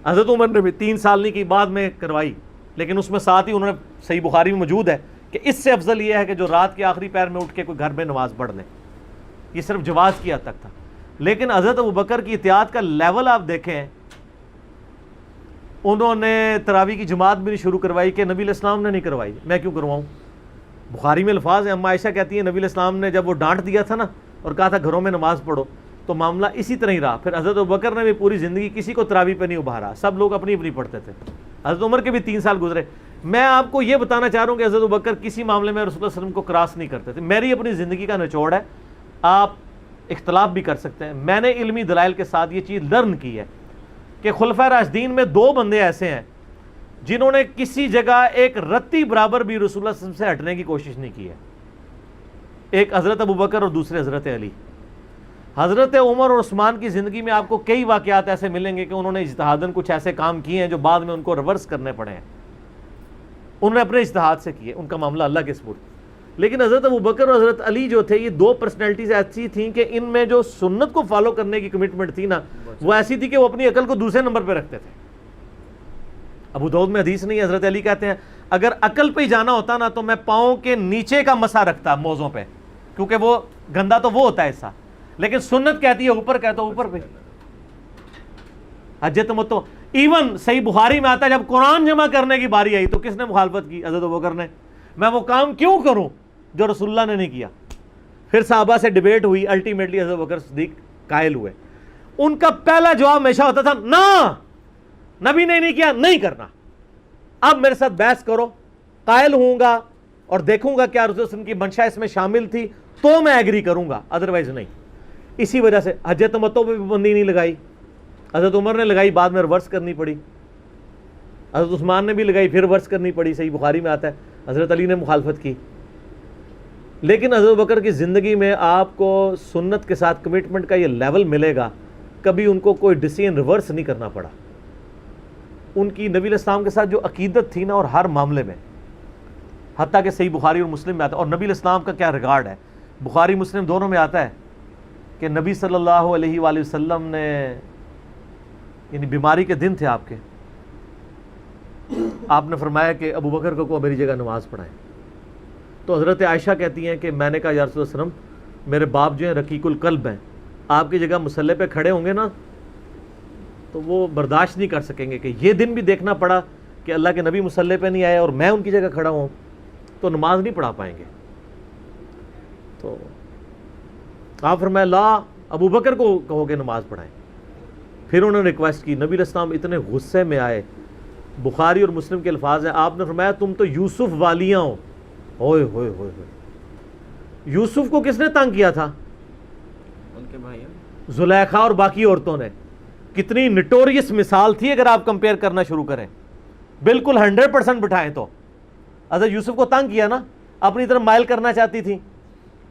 حضرت عمر نے بھی 3 سال نہیں کی، بعد میں کروائی، لیکن اس میں ساتھ ہی انہوں نے، صحیح بخاری میں موجود ہے کہ اس سے افضل یہ ہے کہ جو رات کے آخری پہر میں اٹھ کے کوئی گھر میں نماز پڑھ لیں. یہ صرف جواز کی حد تک تھا. لیکن حضرت ابوبکر کی احتیاط کا لیول آپ دیکھیں، انہوں نے تراویح کی جماعت بھی نہیں شروع کروائی کہ نبی علیہ السلام نے نہیں کروائی، میں کیوں کرواؤں؟ بخاری میں الفاظ ہیں، اما عائشہ کہتی ہیں نبی علیہ السلام نے جب وہ ڈانٹ دیا تھا نا اور کہا تھا گھروں میں نماز پڑھو تو معاملہ اسی طرح ہی رہا. پھر حضرت ابوبکر نے بھی پوری زندگی کسی کو تراویح پہ نہیں ابھارا، سب لوگ اپنی اپنی پڑھتے تھے. حضرت عمر کے بھی 3 سال گزرے. میں آپ کو یہ بتانا چاہ رہا ہوں کہ حضرت ابوبکر کسی معاملے میں رسول اللہ صلی اللہ علیہ وسلم کو کراس نہیں کرتے تھے. میری اپنی زندگی کا نچوڑ ہے، آپ اختلاف بھی کر سکتے ہیں. میں نے علمی دلائل کے ساتھ یہ چیز لرن کی ہے کہ خلفائے راشدین میں 2 بندے ایسے ہیں جنہوں نے کسی جگہ ایک رتی برابر بھی رسول اللہ صلی اللہ علیہ وسلم سے ہٹنے کی کوشش نہیں کی ہے. ایک حضرت ابوبکر اور دوسرے حضرت علی. حضرت عمر اور عثمان کی زندگی میں آپ کو کئی واقعات ایسے ملیں گے کہ انہوں نے اجتہاداً کچھ ایسے کام کیے ہیں جو بعد میں ان کو ریورس کرنے پڑے ہیں. انہوں نے اپنے اجتہاد سے کیے، ان کا معاملہ اللہ کے سپرد. لیکن حضرت ابوبکر اور حضرت علی جو تھے یہ 2 پرسنالٹیز ایسی تھیں کہ ان میں جو سنت کو فالو کرنے کی کمٹمنٹ تھی نا وہ ایسی تھی کہ وہ اپنی عقل کو دوسرے نمبر پہ رکھتے تھے. ابو داؤد میں حدیث نہیں ہے، حضرت علی کہتے ہیں اگر عقل پہ ہی جانا ہوتا نا تو میں پاؤں کے نیچے کا مسا رکھتا موزوں پہ، کیونکہ وہ گندا تو وہ ہوتا ہے ایسا، لیکن سنت کہتی ہے اوپر کہتا اوپر پہ. حج تمتع ایون صحیح بخاری میں آتا ہے جب قرآن جمع کرنے کی باری آئی تو کس نے مخالفت کی؟ حضرت ابوبکر نے. میں وہ کام کیوں کروں جو رسول اللہ نے نہیں کیا؟ پھر صحابہ سے ڈیبیٹ ہوئی، الٹیمیٹلی حضرت ابوبکر صدیق قائل ہوئے. ان کا پہلا جواب ہمیشہ ہوتا تھا نہ، نبی نے نہیں کیا، نہیں کرنا. اب میرے ساتھ بحث کرو، قائل ہوں گا اور دیکھوں گا کیا رسول اللہ کی منشا اس میں شامل تھی تو میں ایگری کروں گا، ادروائز نہیں. اسی وجہ سے حج تمتع پہ بھی پابندی نہیں لگائی. حضرت عمر نے لگائی، بعد میں ریورس کرنی پڑی. حضرت عثمان نے بھی لگائی، پھر ریورس کرنی پڑی. صحیح بخاری میں آتا ہے حضرت علی نے مخالفت کی. لیکن حضرت بکر کی زندگی میں آپ کو سنت کے ساتھ کمٹمنٹ کا یہ لیول ملے گا، کبھی ان کو کوئی ڈیسیژن ریورس نہیں کرنا پڑا. ان کی نبی علیہ السلام کے ساتھ جو عقیدت تھی نا، اور ہر معاملے میں، حتیٰ کہ صحیح بخاری اور مسلم میں آتا ہے. اور نبی علیہ السلام کا کیا ریگارڈ ہے، بخاری مسلم دونوں میں آتا ہے کہ نبی صلی اللہ علیہ وآلہ وسلم نے، یعنی بیماری کے دن تھے آپ کے، آپ نے فرمایا کہ ابو بکر کو میری جگہ نماز پڑھائیں. تو حضرت عائشہ کہتی ہیں کہ میں نے کہا یا رسول اللہ صلی اللہ علیہ وسلم، میرے باپ جو ہیں رقیق القلب ہیں، آپ کی جگہ مصلی پہ کھڑے ہوں گے نا تو وہ برداشت نہیں کر سکیں گے کہ یہ دن بھی دیکھنا پڑا کہ اللہ کے نبی مصلی پہ نہیں آئے اور میں ان کی جگہ کھڑا ہوں، تو نماز نہیں پڑھا پائیں گے. تو آپ فرمایا لا، ابو بکر کو کہو کہ نماز پڑھائیں. پھر انہوں نے ریکویسٹ کی، نبی علیہ السلام اتنے غصے میں آئے. بخاری اور مسلم کے الفاظ ہیں، آپ نے فرمایا تم تو یوسف والیاں ہو. ہوئے ہوئے ہوئے ہوئے. یوسف کو کس نے تنگ کیا تھا؟ ان کے بھائی زلیخا اور باقی عورتوں نے. کتنی نٹوریس مثال تھی اگر آپ کمپیئر کرنا شروع کریں. بالکل 100% بٹھائیں تو حضرت یوسف کو تنگ کیا نا، اپنی طرف مائل کرنا چاہتی تھی.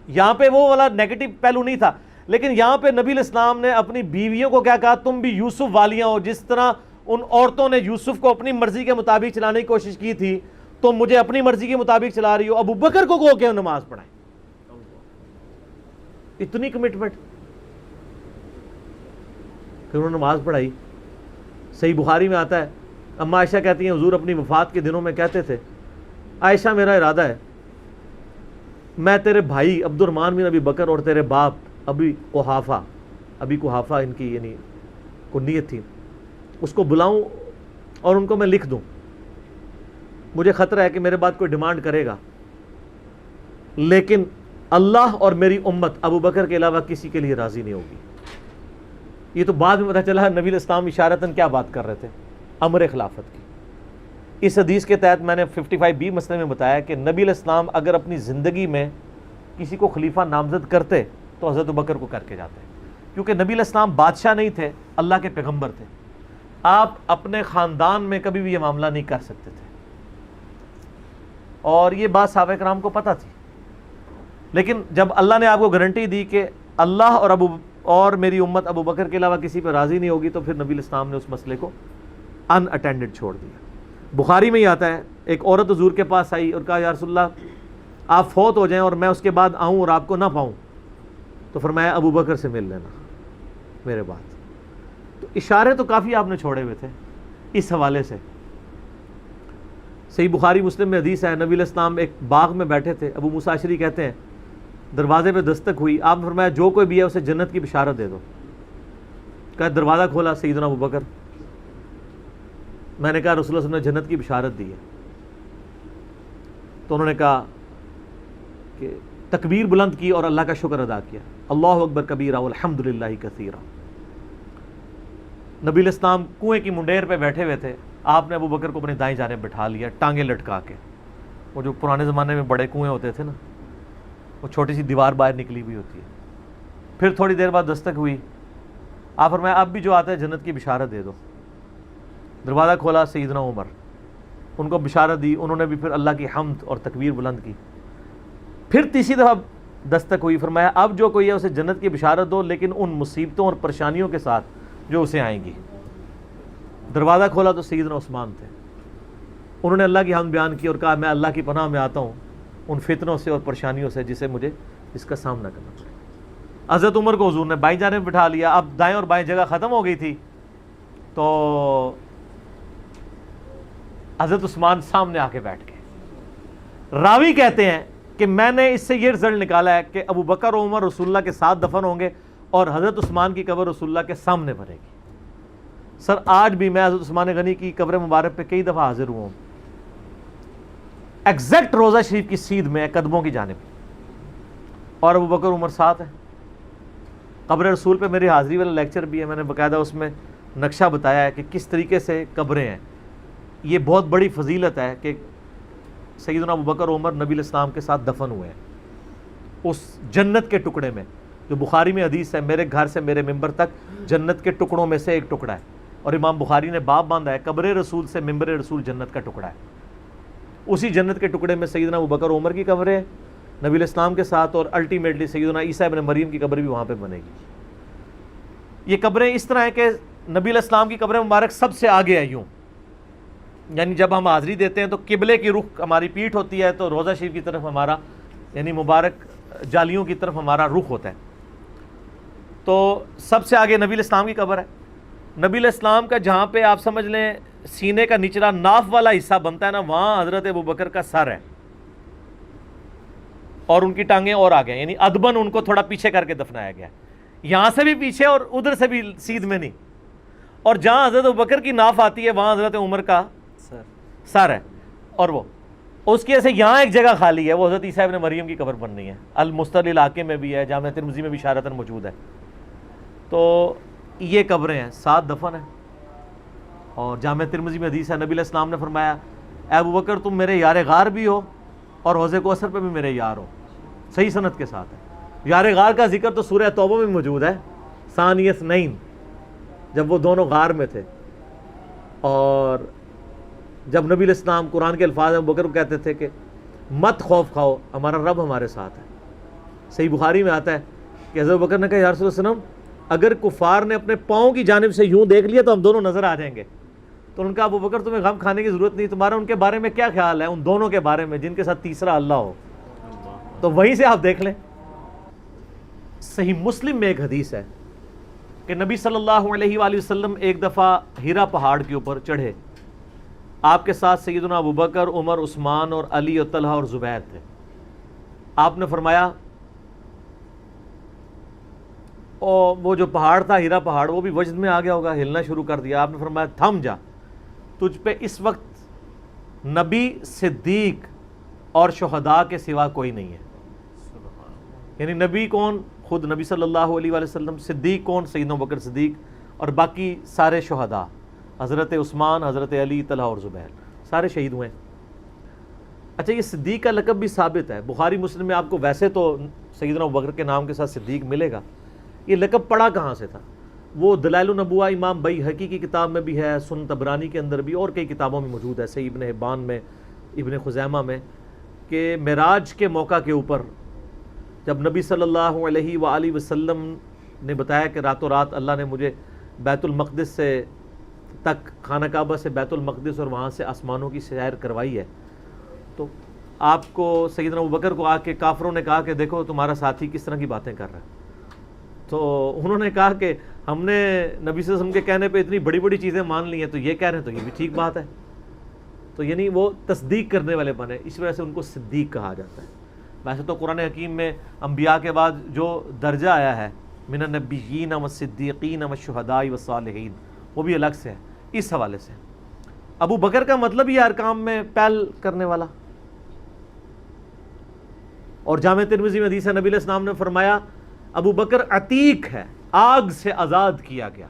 یہاں پہ وہ والا نیگیٹو پہلو نہیں تھا، لیکن یہاں پہ نبی علیہ السلام نے اپنی بیویوں کو کیا کہا، تم بھی یوسف والیاں ہو. جس طرح ان عورتوں نے یوسف کو اپنی مرضی کے مطابق چلانے کی کوشش کی تھی، تو مجھے اپنی مرضی کے مطابق چلا رہی ہو. ابو بکر کو کہو کہ نماز پڑھائیں. اتنی کمٹمنٹ. پھر انہوں نے نماز پڑھائی. صحیح بخاری میں آتا ہے، اما عائشہ کہتی ہیں حضور اپنی وفات کے دنوں میں کہتے تھے، عائشہ میرا ارادہ ہے میں تیرے بھائی عبد الرحمن بن ابی بکر اور تیرے باپ ابی قحافہ ان کی یعنی کنیت تھی، اس کو بلاؤں اور ان کو میں لکھ دوں. مجھے خطرہ ہے کہ میرے بعد کوئی ڈیمانڈ کرے گا، لیکن اللہ اور میری امت ابو بکر کے علاوہ کسی کے لیے راضی نہیں ہوگی. یہ تو بعد میں پتہ چلا نبی علیہ السلام اشارتاً کیا بات کر رہے تھے، امر خلافت کی. اس حدیث کے تحت میں نے 55B مسئلے میں بتایا کہ نبی علیہ السلام اگر اپنی زندگی میں کسی کو خلیفہ نامزد کرتے تو حضرت بکر کو کر کے جاتے، کیونکہ نبی علیہ السلام بادشاہ نہیں تھے، اللہ کے پیغمبر تھے. آپ اپنے خاندان میں کبھی بھی یہ معاملہ نہیں کر سکتے تھے، اور یہ بات صحابہ کرام کو پتہ تھی. لیکن جب اللہ نے آپ کو گارنٹی دی کہ اللہ اور میری امت ابو بکر کے علاوہ کسی پہ راضی نہیں ہوگی، تو پھر نبی علیہ السلام نے اس مسئلے کو ان اٹینڈڈ چھوڑ دیا. بخاری میں ہی آتا ہے، ایک عورت حضور کے پاس آئی اور کہا یا رسول اللہ آپ فوت ہو جائیں اور میں اس کے بعد آؤں اور آپ کو نہ پاؤں، تو فرمایا ابو بکر سے مل لینا میرے بعد. تو اشارے تو کافی آپ نے چھوڑے ہوئے تھے اس حوالے سے. صحیح بخاری مسلم میں حدیث ہے، نبی علیہ السلام ایک باغ میں بیٹھے تھے، ابو موسیٰ اشعری کہتے ہیں دروازے پہ دستک ہوئی، آپ نے فرمایا جو کوئی بھی ہے اسے جنت کی بشارت دے دو. کہا دروازہ کھولا سیدنا ابو بکر. میں نے کہا رسول اللہ صلی اللہ علیہ وسلم نے جنت کی بشارت دی ہے. تو انہوں نے کہا کہ تکبیر بلند کی اور اللہ کا شکر ادا کیا، اللہ اکبر کبیرہ والحمد للہ کثیرہ. نبی علیہ السلام کنویں کی منڈیر پہ بیٹھے ہوئے تھے، آپ نے ابو بکر کو اپنی دائیں جانب بٹھا لیا ٹانگیں لٹکا کے. وہ جو پرانے زمانے میں بڑے کنویں ہوتے تھے نا، وہ چھوٹی سی دیوار باہر نکلی ہوئی ہوتی ہے. پھر تھوڑی دیر بعد دستک ہوئی، آپ فرمایا اب بھی جو آتا ہے جنت کی بشارت دے دو. دروازہ کھولا سیدنا عمر، ان کو بشارت دی، انہوں نے بھی پھر اللہ کی حمد اور تکبیر بلند کی. پھر تیسری دفعہ دستک ہوئی، فرمایا اب جو کوئی ہے اسے جنت کی بشارت دو، لیکن ان مصیبتوں اور پریشانیوں کے ساتھ جو اسے آئیں گی. دروازہ کھولا تو سیدنا عثمان تھے، انہوں نے اللہ کی حمد بیان کی اور کہا میں اللہ کی پناہ میں آتا ہوں ان فتنوں سے اور پریشانیوں سے جس کا سامنا کرنا پڑے. حضرت عمر کو حضور نے بائیں جانب بٹھا لیا. اب دائیں اور بائیں جگہ ختم ہو گئی تھی، تو حضرت عثمان سامنے آ کے بیٹھ گئے. راوی کہتے ہیں کہ میں نے اس سے یہ رزلٹ نکالا ہے کہ ابو بکر و عمر رسول اللہ کے ساتھ دفن ہوں گے اور حضرت عثمان کی قبر رسول اللہ کے سامنے بنے گی. سر آج بھی میں حضرت عثمان غنی کی قبر مبارک پہ کئی دفعہ حاضر ہوا ہوں، ایگزیکٹ روضہ شریف کی سیدھ میں قدموں کی جانب، اور ابو بکر عمر ساتھ ہیں. قبر رسول پہ میری حاضری والا لیکچر بھی ہے، میں نے باقاعدہ اس میں نقشہ بتایا ہے کہ کس طریقے سے قبریں ہیں. یہ بہت بڑی فضیلت ہے کہ سیدنا ابو بکر عمر نبی علیہ السلام کے ساتھ دفن ہوئے ہیں اس جنت کے ٹکڑے میں، جو بخاری میں حدیث ہے میرے گھر سے میرے ممبر تک جنت کے ٹکڑوں میں سے ایک ٹکڑا ہے. اور امام بخاری نے باب باندھا ہے قبر رسول سے ممبر رسول جنت کا ٹکڑا ہے. اسی جنت کے ٹکڑے میں سیدنا ابو بکر عمر کی قبر ہے، نبی علیہ السلام کے ساتھ، اور الٹیمیٹلی سیدنا عیسیٰ ابن مریم کی قبر بھی وہاں پہ بنے گی۔ یہ قبریں اس طرح ہیں کہ نبی علیہ السلام کی قبر مبارک سب سے آگے ہے یوں، یعنی جب ہم حاضری دیتے ہیں تو قبلے کی رخ ہماری پیٹھ ہوتی ہے، تو روضہ شریف کی طرف ہمارا یعنی مبارک جالیوں کی طرف ہمارا رخ ہوتا ہے، تو سب سے آگے نبی علیہ السلام کی قبر ہے۔ نبی علیہ السلام کا جہاں پہ آپ سمجھ لیں سینے کا نچلا ناف والا حصہ بنتا ہے نا، وہاں حضرت ابوبکر کا سر ہے اور ان کی ٹانگیں اور آگے ہیں، یعنی ادبن ان کو تھوڑا پیچھے کر کے دفنایا گیا ہے، یہاں سے بھی پیچھے اور ادھر سے بھی سیدھ میں نہیں، اور جہاں حضرت ابوبکر کی ناف آتی ہے وہاں حضرت عمر کا سر ہے، اور وہ اس کی ایسے یہاں ایک جگہ خالی ہے، وہ حضرت عیسیٰ ابن مریم کی قبر بننی ہے، المستر علاقے میں بھی ہے، جامعہ ترمذی میں بھی اشارتاً موجود ہے۔ تو یہ قبریں ہیں، 7 دفن ہیں، اور جامعہ ترمذی میں حدیث ہے نبی علیہ السلام نے فرمایا اے ابوبکر تم میرے یار غار بھی ہو اور حوض کوثر پہ بھی میرے یار ہو، صحیح سند کے ساتھ ہے۔ یار غار کا ذکر تو سورہ توبہ میں موجود ہے، ثانی اثنین، جب وہ دونوں غار میں تھے، اور جب نبی علیہ السلام قرآن کے الفاظ میں ابوبکر کو کہتے تھے کہ مت خوف کھاؤ، ہمارا رب ہمارے ساتھ ہے۔ صحیح بخاری میں آتا ہے کہ حضرت ابوبکر نے کہا یا رسول اللہ صلی اللہ علیہ وسلم اگر کفار نے اپنے پاؤں کی جانب سے یوں دیکھ لیا تو ہم دونوں نظر آ جائیں گے۔ تو ان کا ابوبکر تمہیں غم کھانے کی ضرورت نہیں، تمہارا ان کے بارے میں کیا خیال ہے، ان دونوں کے بارے میں جن کے ساتھ تیسرا اللہ ہو، تو وہیں سے آپ دیکھ لیں۔ صحیح مسلم میں ایک حدیث ہے کہ نبی صلی اللہ علیہ وآلہ وسلم ایک دفعہ ہیرا پہاڑ کے اوپر چڑھے، آپ کے ساتھ سیدنا ابوبکر، عمر، عثمان اور علی اور طلحہ اور زبیر تھے۔ آپ نے فرمایا اور وہ جو پہاڑ تھا ہیرا پہاڑ وہ بھی وجد میں آ گیا ہوگا، ہلنا شروع کر دیا۔ آپ نے فرمایا تھم جا، تجھ پہ اس وقت نبی، صدیق اور شہداء کے سوا کوئی نہیں ہے۔ یعنی نبی کون؟ خود نبی صلی اللہ علیہ وآلہ وسلم۔ صدیق کون؟ سیدنا ابوبکر صدیق، اور باقی سارے شہداء، حضرت عثمان، حضرت علی، طلحہ اور زبیر، سارے شہید ہوئے۔ اچھا یہ صدیق کا لقب بھی ثابت ہے، بخاری مسلم میں آپ کو ویسے تو سیدنا ابوبکر کے نام کے ساتھ صدیق ملے گا، یہ لقب پڑا کہاں سے تھا؟ وہ دلائل النبوہ امام بیہقی کی کتاب میں بھی ہے، سنن طبرانی کے اندر بھی، اور کئی کتابوں میں موجود ہے، صحیح ابن حبان میں، ابن خزیمہ میں، کہ معراج کے موقع کے اوپر جب نبی صلی اللہ علیہ وآلہ وسلم نے بتایا کہ راتوں رات اللہ نے مجھے بیت المقدس سے تک، خانہ کعبہ سے بیت المقدس اور وہاں سے آسمانوں کی سیر کروائی ہے، تو آپ کو سیدنا ابوبکر کو آ کے کافروں نے کہا کہ دیکھو تمہارا ساتھی کس طرح کی باتیں کر رہا ہے۔ تو انہوں نے کہا کہ ہم نے نبی صلی اللہ علیہ وسلم کے کہنے پہ اتنی بڑی بڑی چیزیں مان لی ہیں، تو یہ کہہ رہے ہیں تو یہ بھی ٹھیک بات ہے۔ تو یعنی وہ تصدیق کرنے والے بنے، اس وجہ سے ان کو صدیق کہا جاتا ہے۔ ویسے تو قرآن حکیم میں انبیاء کے بعد جو درجہ آیا ہے من النبیین والصدیقین والشہداء والصالحین، وہ بھی الگ سے ہے اس حوالے سے۔ ابو بکر کا مطلب یہ ارکام میں پہل کرنے والا، اور جامع ترمذی میں حدیث ہے نبی علیہ السلام نے فرمایا ابو بکر عتیق ہے، آگ سے آزاد کیا گیا۔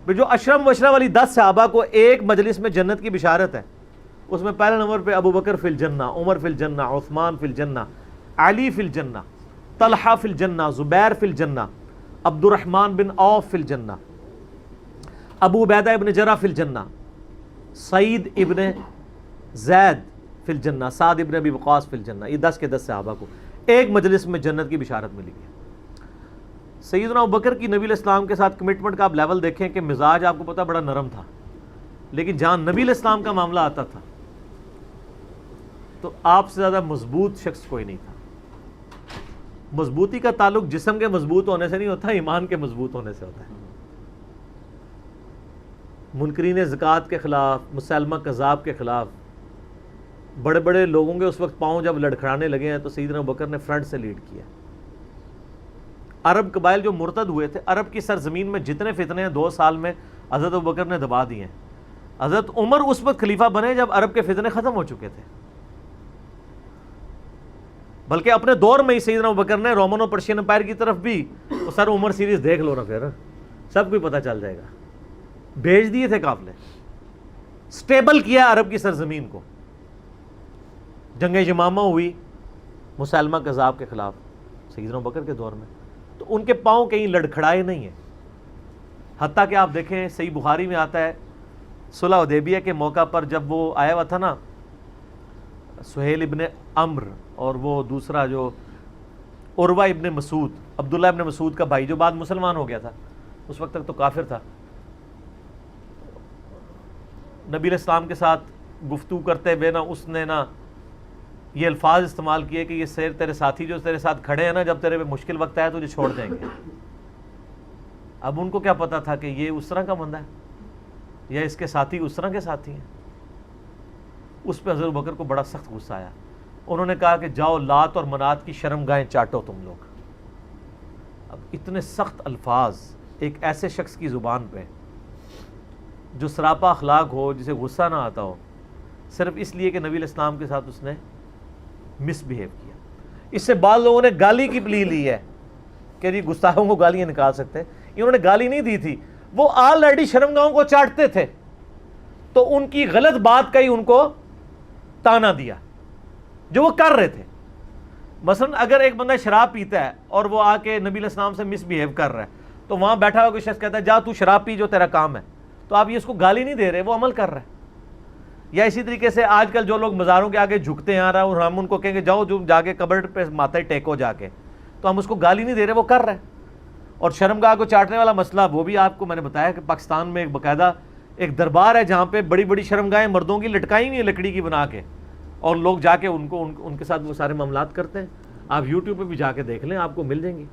جو اشرم وشرہ والی 10 صحابہ کو ایک مجلس میں جنت کی بشارت ہے، اس میں پہلے نمبر پہ ابو بکر فی الجنہ، عمر فی الجنہ، عثمان فی الجنہ، علی فی الجنہ، طلحہ فی الجنہ، زبیر فی الجنہ، عبد الرحمن بن عوف فی الجنہ، ابو عبیدہ ابن جرح فی الجنہ، سعید ابن زید فی الجنہ، سعد ابن ابی وقاص فی الجنہ۔ یہ 10 کے 10 صحابہ کو ایک مجلس میں جنت کی بشارت ملی ہے۔ سیدنا ابوبکر کی نبی علیہ السلام کے ساتھ کمٹمنٹ کا آپ لیول دیکھیں کہ مزاج آپ کو پتہ بڑا نرم تھا، لیکن جہاں نبی علیہ السلام کا معاملہ آتا تھا تو آپ سے زیادہ مضبوط شخص کوئی نہیں تھا۔ مضبوطی کا تعلق جسم کے مضبوط ہونے سے نہیں ہوتا، ایمان کے مضبوط ہونے سے ہوتا ہے۔ منکرین زکوٰۃ کے خلاف، مسلمہ کذاب کے خلاف بڑے بڑے لوگوں کے اس وقت پاؤں جب لڑکھڑانے لگے ہیں تو سیدنا ابوبکر نے فرنٹ سے لیڈ کیا۔ عرب قبائل جو مرتد ہوئے تھے، عرب کی سرزمین میں جتنے فتنے ہیں 2 سال میں حضرت ابوبکر نے دبا دیے ہیں۔ حضرت عمر اس وقت خلیفہ بنے جب عرب کے فتنے ختم ہو چکے تھے، بلکہ اپنے دور میں ہی سیدنا ابوبکر نے رومن اور پرشین امپائر کی طرف بھی سر عمر سیریز دیکھ لو نا، پھر سب کوئی پتہ چل جائے گا، بھیج دیے تھے قافلے، سٹیبل کیا عرب کی سرزمین کو۔ جنگ یمامہ ہوئی مسلمہ کذاب کے خلاف سیدنا ابوبکر کے دور میں، تو ان کے پاؤں کہیں لڑکھڑائے نہیں ہیں۔ حتیٰ کہ آپ دیکھیں صحیح بخاری میں آتا ہے صلح حدیبیہ کے موقع پر جب وہ آیا ہوا تھا نا سہیل ابن عمر اور وہ دوسرا جو عروہ ابن مسعود، عبداللہ ابن مسعود کا بھائی جو بعد مسلمان ہو گیا تھا، اس وقت تک تو کافر تھا، نبی علیہ السلام کے ساتھ گفتگو کرتے ہوئے نا اس نے نا یہ الفاظ استعمال کیے کہ یہ تیرے ساتھی جو تیرے ساتھ کھڑے ہیں نا، جب تیرے پہ مشکل وقت آیا تو تجھے چھوڑ دیں گے۔ اب ان کو کیا پتا تھا کہ یہ اس طرح کا بندہ ہے یا اس کے ساتھی اس طرح کے ساتھی ہیں۔ اس پہ حضرت ابوبکر کو بڑا سخت غصہ آیا، انہوں نے کہا کہ جاؤ لات اور منات کی شرمگاہیں چاٹو تم لوگ۔ اب اتنے سخت الفاظ ایک ایسے شخص کی زبان پہ جو سراپا اخلاق ہو، جسے غصہ نہ آتا ہو، صرف اس لیے کہ نبی علیہ السلام کے ساتھ اس نے مس بہیو کیا۔ اس سے بعض لوگوں نے گالی کی پلی لی ہے کہ جی گستاخوں کو گالیاں نکال سکتے ہیں، انہوں نے گالی نہیں دی تھی، وہ آلریڈی شرمگاہوں کو چاٹتے تھے، تو ان کی غلط بات کا ہی ان کو تانا دیا جو وہ کر رہے تھے۔ مثلا اگر ایک بندہ شراب پیتا ہے اور وہ آ کے نبی علیہ السلام سے مس بہیو کر رہا ہے، تو وہاں بیٹھا ہوا کوئی شخص کہتا ہے جا تو شراب پی، جو تیرا کام ہے، تو آپ یہ اس کو گالی نہیں دے رہے، وہ عمل کر رہا ہے۔ یا اسی طریقے سے آج کل جو لوگ مزاروں کے آگے جھکتے ہیں اور ہم ان کو کہیں گے جاؤ جو جا کے قبر پہ ماتھا ٹیکو جا کے، تو ہم اس کو گالی نہیں دے رہے، وہ کر رہے ہیں۔ اور شرمگاہ کو چاٹنے والا مسئلہ وہ بھی آپ کو میں نے بتایا کہ پاکستان میں ایک باقاعدہ ایک دربار ہے جہاں پہ بڑی بڑی شرمگاہیں مردوں کی لٹکائی ہوئی ہیں لکڑی کی بنا کے، اور لوگ جا کے ان کے ساتھ وہ سارے معاملات کرتے ہیں۔ آپ یوٹیوب پہ بھی جا کے دیکھ لیں، آپ کو مل جائیں گی۔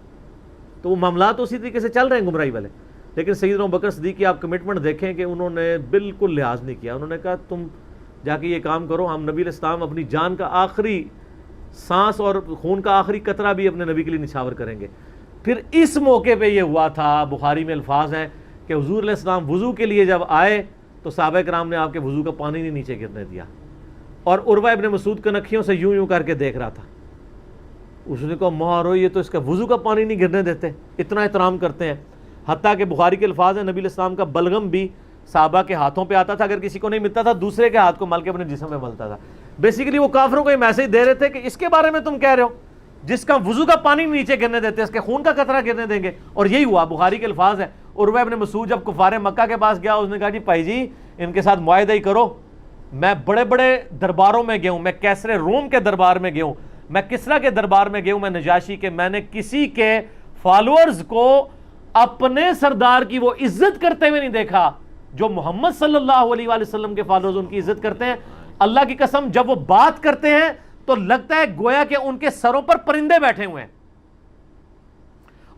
تو وہ معاملات اسی طریقے سے چل رہے ہیں گمراہی والے۔ لیکن سیدنا ابوبکر صدیق کی آپ کمٹمنٹ دیکھیں کہ انہوں نے بالکل لحاظ نہیں کیا، انہوں نے کہا تم جا کے یہ کام کرو، ہم نبی علیہ السلام اپنی جان کا آخری سانس اور خون کا آخری قطرہ بھی اپنے نبی کے لیے نچھاور کریں گے۔ پھر اس موقع پہ یہ ہوا تھا، بخاری میں الفاظ ہیں کہ حضور علیہ السلام وضو کے لیے جب آئے تو صحابہ کرام نے آپ کے وضو کا پانی نہیں نیچے گرنے دیا، اور عروہ ابن مسعود کنکھیوں سے یوں کر کے دیکھ رہا تھا۔ اس نے کہا مارو یہ تو اس کا وضو کا پانی نہیں گرنے دیتے، اتنا احترام کرتے ہیں۔ حتیٰ کہ بخاری کے الفاظ ہیں نبی علیہ السلام کا بلغم بھی صحابہ کے ہاتھوں پہ آتا تھا، اگر کسی کو نہیں ملتا تھا دوسرے کے ہاتھ کو مل کے اپنے جسم میں ملتا تھا۔ بیسیکلی وہ کافروں کو یہ میسج دے رہے تھے کہ اس کے بارے میں تم کہہ رہے ہو جس کا وضو کا پانی نیچے گرنے دیتے، اس کے خون کا قطرہ گرنے دیں گے؟ اور یہی ہوا، بخاری کے الفاظ ہیں۔ عروہ ابن مسعود جب کفار مکہ کے پاس گیا، اس نے کہا جی بھائی جی ان کے ساتھ معاہدہ ہی کرو، میں بڑے بڑے درباروں میں گیا ہوں، میں کیسر روم کے دربار میں گیا ہوں، میں کسریٰ کے دربار میں گیا ہوں، میں نجاشی کے، میں نے کسی کے فالوورز کو اپنے سردار کی وہ عزت کرتے ہوئے نہیں دیکھا جو محمد صلی اللہ علیہ وآلہ وسلم کے فالوورز ان کی عزت کرتے ہیں۔ اللہ کی قسم جب وہ بات کرتے ہیں تو لگتا ہے گویا کہ ان کے سروں پر پرندے بیٹھے ہوئے ہیں،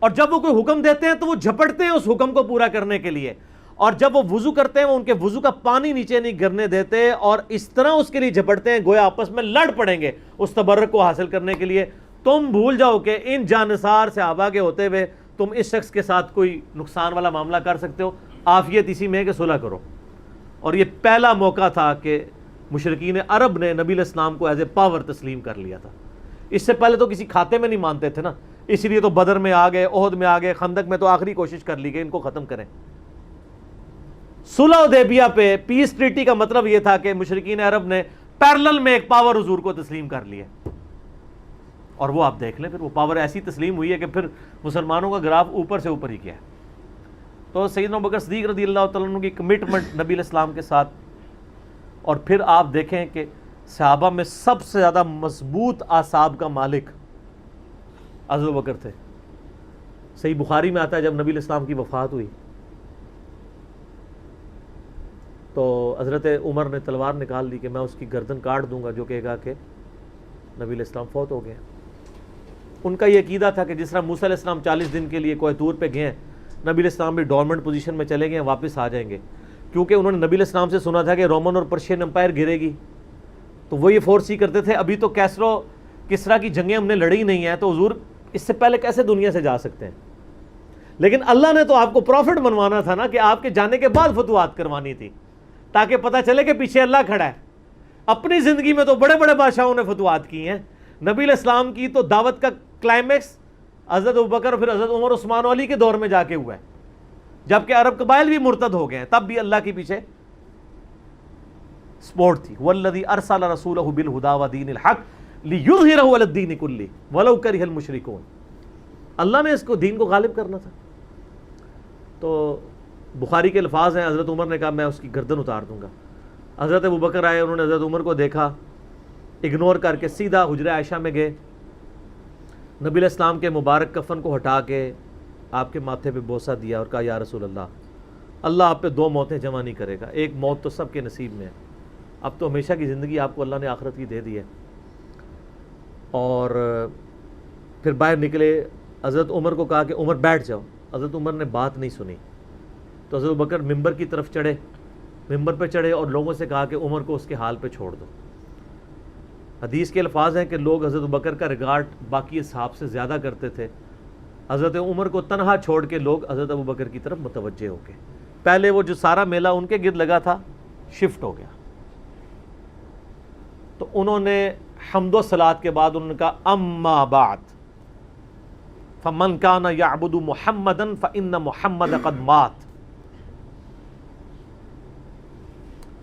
اور جب وہ کوئی حکم دیتے ہیں تو وہ جھپٹتے ہیں اس حکم کو پورا کرنے کے لیے، اور جب وہ وضو کرتے ہیں وہ ان کے وضو کا پانی نیچے نہیں گرنے دیتے، اور اس طرح اس کے لیے جھپٹتے ہیں گویا آپس میں لڑ پڑیں گے اس تبرک کو حاصل کرنے کے لیے۔ تم بھول جاؤ کہ ان جانثار صحابہ کے ہوتے ہوئے تم اس شخص کے ساتھ کوئی نقصان والا معاملہ کر سکتے ہو؟ عافیت اسی میں ہے کہ صلح کرو۔ اور یہ پہلا موقع تھا کہ مشرکین عرب نے نبی علیہ السلام کو ایز اے پاور تسلیم کر لیا تھا۔ اس سے پہلے تو کسی کھاتے میں نہیں مانتے تھے نا، اس لیے تو بدر میں آ گئے، احد میں آ گئے، خندق میں تو آخری کوشش کر لی کہ ان کو ختم کریں۔ صلح حدیبیہ پہ پیس ٹریٹی کا مطلب یہ تھا کہ مشرکین عرب نے پیرلل میں ایک پاور حضور کو تسلیم کر لیا، اور وہ آپ دیکھ لیں پھر وہ پاور ایسی تسلیم ہوئی ہے کہ پھر مسلمانوں کا گراف اوپر سے اوپر ہی گیا ہے۔ تو سیدنا ابوبکر صدیق رضی اللہ تعالیٰ عنہ کی کمٹمنٹ نبی علیہ السلام کے ساتھ، اور پھر آپ دیکھیں کہ صحابہ میں سب سے زیادہ مضبوط اعصاب کا مالک حضرت ابوبکر تھے۔ صحیح بخاری میں آتا ہے جب نبی علیہ السلام کی وفات ہوئی تو حضرت عمر نے تلوار نکال دی کہ میں اس کی گردن کاٹ دوں گا جو کہے گا کہ نبی علیہ السلام فوت ہو گئے۔ ان کا یہ عقیدہ تھا کہ جس طرح موسیٰ علیہ السلام 40 دن کے لیے کوہ طور پہ گئے ہیں، نبی علیہ السلام بھی ڈورمنٹ پوزیشن میں چلے گئے، واپس آ جائیں گے، کیونکہ انہوں نے نبی علیہ السلام سے سنا تھا کہ رومن اور پرشین امپائر گرے گی، تو وہ یہ فورس ہی کرتے تھے ابھی تو کسریٰ کی جنگیں ہم نے لڑی نہیں ہیں، تو حضور اس سے پہلے کیسے دنیا سے جا سکتے ہیں؟ لیکن اللہ نے تو آپ کو پروفٹ بنوانا تھا نا، کہ آپ کے جانے کے بعد فتوحات کروانی تھی تاکہ پتہ چلے کہ پیچھے اللہ کھڑا ہے۔ اپنی زندگی میں تو بڑے بڑے بادشاہوں نے فتوحات کی ہیں، نبی علیہ السلام کی تو دعوت کا کلائمیکس حضرت ابوبکر اور پھر حضرت عمر عثمان و علی کے دور میں جا کے ہوا ہے، جبکہ عرب قبائل بھی مرتد ہو گئے ہیں، تب بھی اللہ کے پیچھے سپورٹ تھی۔ والذی ارسل رسولہ بالہدی ودین الحق لیظہرہ علی الدین کلہ ولو کرہ المشرکون۔ اللہ نے اس کو دین کو غالب کرنا تھا۔ تو بخاری کے الفاظ ہیں، حضرت عمر نے کہا میں اس کی گردن اتار دوں گا۔ حضرت ابوبکر آئے، انہوں نے حضرت عمر کو دیکھا اگنور کر کے سیدھا حجرہ عائشہ میں گئے، نبی علیہ السلام کے مبارک کفن کو ہٹا کے آپ کے ماتھے پہ بوسہ دیا اور کہا یا رسول اللہ آپ پہ 2 موتیں جمع نہیں کرے گا، ایک موت تو سب کے نصیب میں ہے، اب تو ہمیشہ کی زندگی آپ کو اللہ نے آخرت کی دے دی ہے۔ اور پھر باہر نکلے، حضرت عمر کو کہا کہ عمر بیٹھ جاؤ، حضرت عمر نے بات نہیں سنی، تو حضرت ابوبکر ممبر کی طرف چڑھے، ممبر پہ چڑھے اور لوگوں سے کہا کہ عمر کو اس کے حال پہ چھوڑ دو۔ حدیث کے الفاظ ہیں کہ لوگ حضرت ابوبکر کا ریگارڈ باقی اصحاب سے زیادہ کرتے تھے، حضرت عمر کو تنہا چھوڑ کے لوگ حضرت ابوبکر کی طرف متوجہ ہو گئے۔ پہلے وہ جو سارا میلہ ان کے گرد لگا تھا شفٹ ہو گیا، تو انہوں نے حمد و صلات کے بعد انہوں نے کہا اما بعد فمن کان یعبد محمدا فان محمد قد مات۔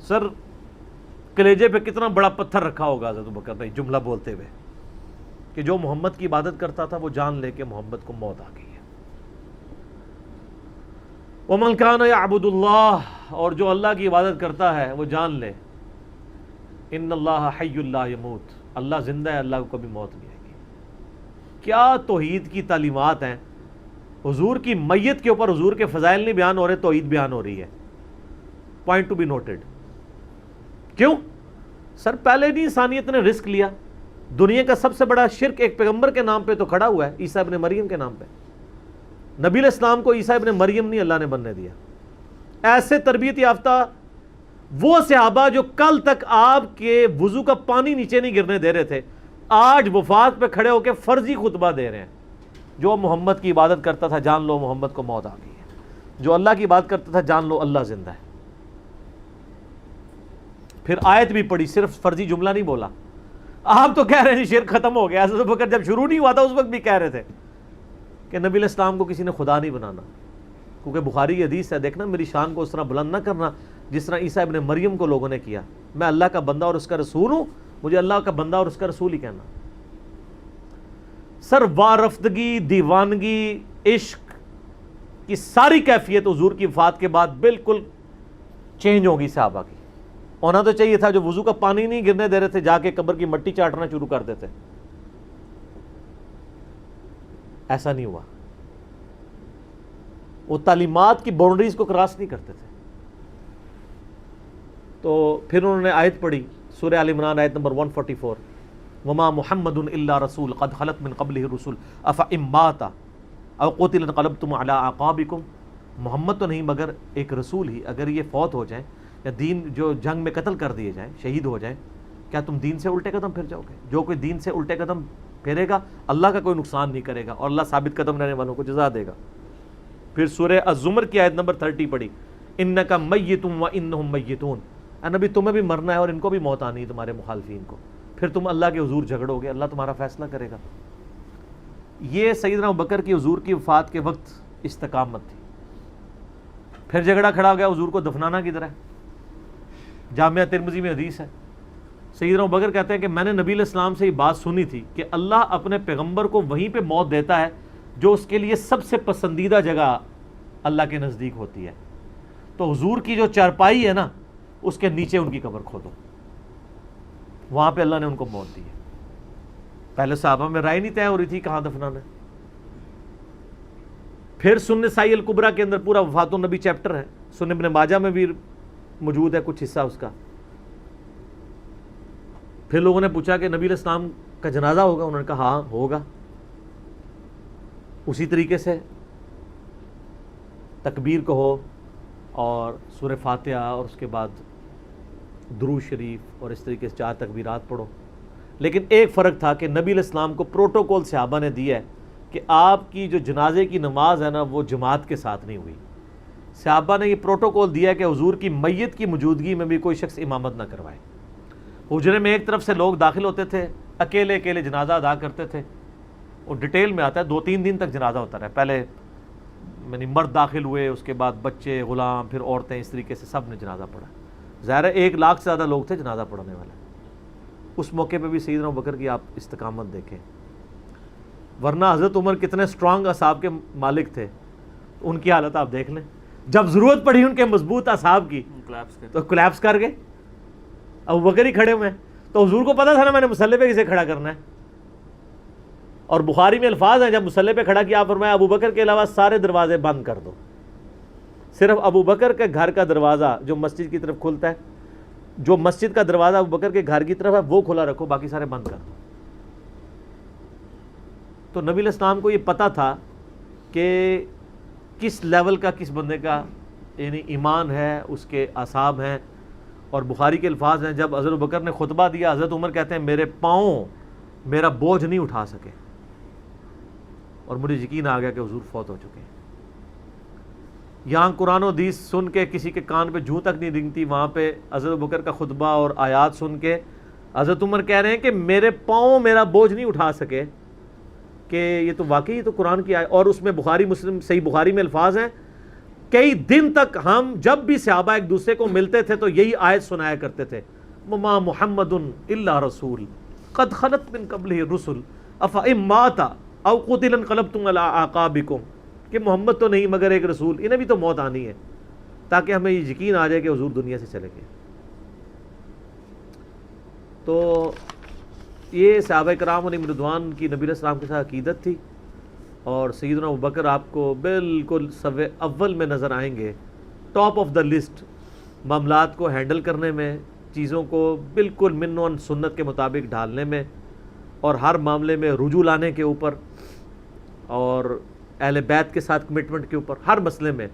سر کلیجے پہ کتنا بڑا پتھر رکھا ہوگا حضرت ابوبکر نے جملہ بولتے ہوئے کہ جو محمد کی عبادت کرتا تھا وہ جان لے کہ محمد کو موت آ گئی ہے۔ ومن کان یعبد اللہ، اور جو اللہ کی عبادت کرتا ہے وہ جان لے ان اللہ حی لا یموت، اللہ زندہ ہے، اللہ کو کبھی موت نہیں آئے گی۔ کیا توحید کی تعلیمات ہیں، حضور کی میت کے اوپر حضور کے فضائل نہیں بیان ہو رہے، توحید بیان ہو رہی ہے۔ Point to be noted. کیوں؟ سر پہلے نہیں انسانیت نے رسک لیا، دنیا کا سب سے بڑا شرک ایک پیغمبر کے نام پہ تو کھڑا ہوا ہے، عیسیٰ ابن مریم کے نام پہ۔ نبی علیہ السلام کو عیسیٰ ابن مریم نہیں اللہ نے بننے دیا۔ ایسے تربیت یافتہ وہ صحابہ جو کل تک آپ کے وضو کا پانی نیچے نہیں گرنے دے رہے تھے، آج وفات پہ کھڑے ہو کے فرضی خطبہ دے رہے ہیں، جو محمد کی عبادت کرتا تھا جان لو محمد کو موت آ گئی ہے، جو اللہ کی عبادت کرتا تھا جان لو اللہ زندہ ہے۔ پھر آیت بھی پڑھی، صرف فرضی جملہ نہیں بولا۔ آپ تو کہہ رہے ہیں شرک ختم ہو گیا، حضرت ابوبکر جب شروع نہیں ہوا تھا اس وقت بھی کہہ رہے تھے کہ نبی علیہ السلام کو کسی نے خدا نہیں بنانا، کیونکہ بخاری کی حدیث ہے، دیکھنا میری شان کو اس طرح بلند نہ کرنا جس طرح عیسیٰ ابن مریم کو لوگوں نے کیا، میں اللہ کا بندہ اور اس کا رسول ہوں، مجھے اللہ کا بندہ اور اس کا رسول ہی کہنا۔ سر وارفتگی، دیوانگی، عشق کی ساری کیفیت حضور کی وفات کے بعد بالکل چینج ہوگی صحابہ کی۔ ہونا تو چاہیے تھا جو وضو کا پانی نہیں گرنے دے رہے تھے جا کے قبر کی مٹی چاٹنا شروع کر دیتے، ایسا نہیں ہوا۔ وہ تعلیمات کی باؤنڈریز کو کراس نہیں کرتے تھے۔ تو پھر انہوں نے آیت پڑھی، سورہ آل عمران آیت نمبر 144، وما محمد الا رسول قد خلت من قبلہ الرسل افإن مات او قتل انقلبتم علی اعقابکم۔ محمد تو نہیں مگر ایک رسول ہی، اگر یہ فوت ہو جائیں یا دین جو جنگ میں قتل کر دیے جائیں، شہید ہو جائیں، کیا تم دین سے الٹے قدم پھر جاؤ گے؟ جو کوئی دین سے الٹے قدم پھیرے گا اللہ کا کوئی نقصان نہیں کرے گا اور اللہ ثابت قدم رہنے والوں کو جزا دے گا۔ پھر سورہ الزمر کی آیت نمبر 30 پڑھی، انک میت وانہم میتون، اے نبی تمہیں بھی مرنا ہے اور ان کو بھی موت آنی ہے، تمہارے مخالفین کو، پھر تم اللہ کے حضور جھگڑو گے، اللہ تمہارا فیصلہ کرے گا۔ یہ سیدنا ابوبکر کی حضور کی وفات کے وقت استقامت تھی۔ پھر جھگڑا کھڑا ہو گیا حضور کو دفنانا کدھر ہے؟ جامعہ ترمذی میں حدیث ہے، سیدنا ابوبکر کہتے ہیں کہ میں نے نبی علیہ السلام سے یہ بات سنی تھی کہ اللہ اپنے پیغمبر کو وہیں پہ موت دیتا ہے جو اس کے لیے سب سے پسندیدہ جگہ اللہ کے نزدیک ہوتی ہے، تو حضور کی جو چارپائی ہے نا اس کے نیچے ان کی قبر کھودو، وہاں پہ اللہ نے ان کو موت دی ہے۔ پہلے صحابہ میں رائے نہیں طے ہو رہی تھی کہاں دفنانا ہے۔ پھر سنن نسائی الکبریٰ کے اندر پورا وفات النبی چیپٹر ہے، سنن ابن ماجہ میں بھی موجود ہے کچھ حصہ اس کا۔ پھر لوگوں نے پوچھا کہ نبی علیہ السلام کا جنازہ ہوگا؟ انہوں نے کہا ہاں ہوگا۔ اسی طریقے سے تکبیر کہو اور سورہ فاتحہ اور اس کے بعد درود شریف اور اس طریقے سے 4 تکبیرات پڑھو، لیکن ایک فرق تھا کہ نبی علیہ السلام کو پروٹوکول صحابہ نے دیا ہے کہ آپ کی جو جنازے کی نماز ہے نا وہ جماعت کے ساتھ نہیں ہوئی۔ صحابہ نے یہ پروٹوکول دیا کہ حضور کی میت کی موجودگی میں بھی کوئی شخص امامت نہ کروائے۔ حجرے میں ایک طرف سے لوگ داخل ہوتے تھے، اکیلے اکیلے جنازہ ادا کرتے تھے، اور ڈیٹیل میں آتا ہے 2-3 دن تک جنازہ ہوتا رہا۔ پہلے یعنی مرد داخل ہوئے، اس کے بعد بچے، غلام، پھر عورتیں، اس طریقے سے سب نے جنازہ پڑھا۔ ظاہر ہے 1 لاکھ سے زیادہ لوگ تھے جنازہ پڑھنے والے۔ اس موقع پہ بھی سیدنا ابوبکر کی آپ استقامت دیکھیں، ورنہ حضرت عمر کتنے اسٹرانگ اصحاب کے مالک تھے، ان کی حالت آپ دیکھ لیں، جب ضرورت پڑی ان کے مضبوط اصحاب کی تو کولیپس کر گئے۔ ابوبکر ہی کھڑے ہوئے ہیں، تو حضور کو پتا تھا نا میں نے مصلی پہ کسے کھڑا کرنا ہے. اور بخاری میں الفاظ ہیں جب مصلی پہ کھڑا کیا آپ فرمایا ابو بکر کے علاوہ سارے دروازے بند کر دو, صرف ابو بکر کے گھر کا دروازہ جو مسجد کی طرف کھلتا ہے, جو مسجد کا دروازہ ابو بکر کے گھر کی طرف ہے وہ کھلا رکھو, باقی سارے بند کر دو. تو نبی علیہ السلام کو یہ پتا تھا کہ کس لیول کا کس بندے کا یعنی ایمان ہے, اس کے اعصاب ہیں. اور بخاری کے الفاظ ہیں جب حضرت بکر نے خطبہ دیا, حضرت عمر کہتے ہیں میرے پاؤں میرا بوجھ نہیں اٹھا سکے, اور مجھے یقین آ گیا کہ حضور فوت ہو چکے ہیں. یہاں قرآن و حدیث سن کے کسی کے کان پہ جوں تک نہیں رنگتی, وہاں پہ حضرت بکر کا خطبہ اور آیات سن کے حضرت عمر کہہ رہے ہیں کہ میرے پاؤں میرا بوجھ نہیں اٹھا سکے, کہ یہ تو واقعی تو قرآن کی آیت. اور اس میں بخاری مسلم صحیح بخاری میں الفاظ ہیں کئی دن تک ہم جب بھی صحابہ ایک دوسرے کو ملتے تھے تو یہی آیت سنایا کرتے تھے, وما محمد الا رسول قد خلت من قبلہ الرسل افئن مات او قتل انقلبتم علی اعقابکم, کہ محمد تو نہیں مگر ایک رسول, انہیں بھی تو موت آنی ہے, تاکہ ہمیں یہ یقین آ جائے کہ حضور دنیا سے چلے گئے. تو یہ صحابہ کرام علیہم رضوان کی نبی علیہ السلام کے ساتھ عقیدت تھی. اور سیدنا ابوبکر آپ کو بالکل صف اول میں نظر آئیں گے, ٹاپ آف دا لسٹ, معاملات کو ہینڈل کرنے میں, چیزوں کو بالکل من و سنت کے مطابق ڈھالنے میں, اور ہر معاملے میں رجوع لانے کے اوپر, اور اہل بیت کے ساتھ کمٹمنٹ کے اوپر, ہر مسئلے میں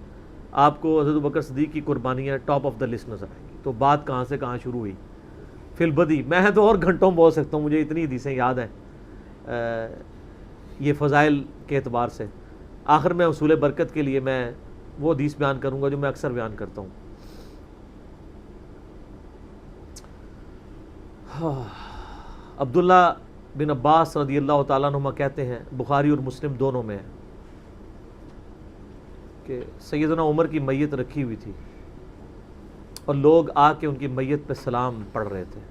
آپ کو حضرت ابوبکر صدیق کی قربانیاں ٹاپ آف دا لسٹ نظر آئیں گی. تو بات کہاں سے کہاں شروع ہوئی, فی البدی میں تو اور گھنٹوں بول سکتا ہوں, مجھے اتنی حدیثیں یاد ہیں یہ فضائل کے اعتبار سے. آخر میں اصول برکت کے لیے میں وہ حدیث بیان کروں گا جو میں اکثر بیان کرتا ہوں. عبداللہ بن عباس رضی اللہ تعالیٰ عنہما کہتے ہیں, بخاری اور مسلم دونوں میں ہے, کہ سیدنا عمر کی میت رکھی ہوئی تھی اور لوگ آ کے ان کی میت پہ سلام پڑھ رہے تھے,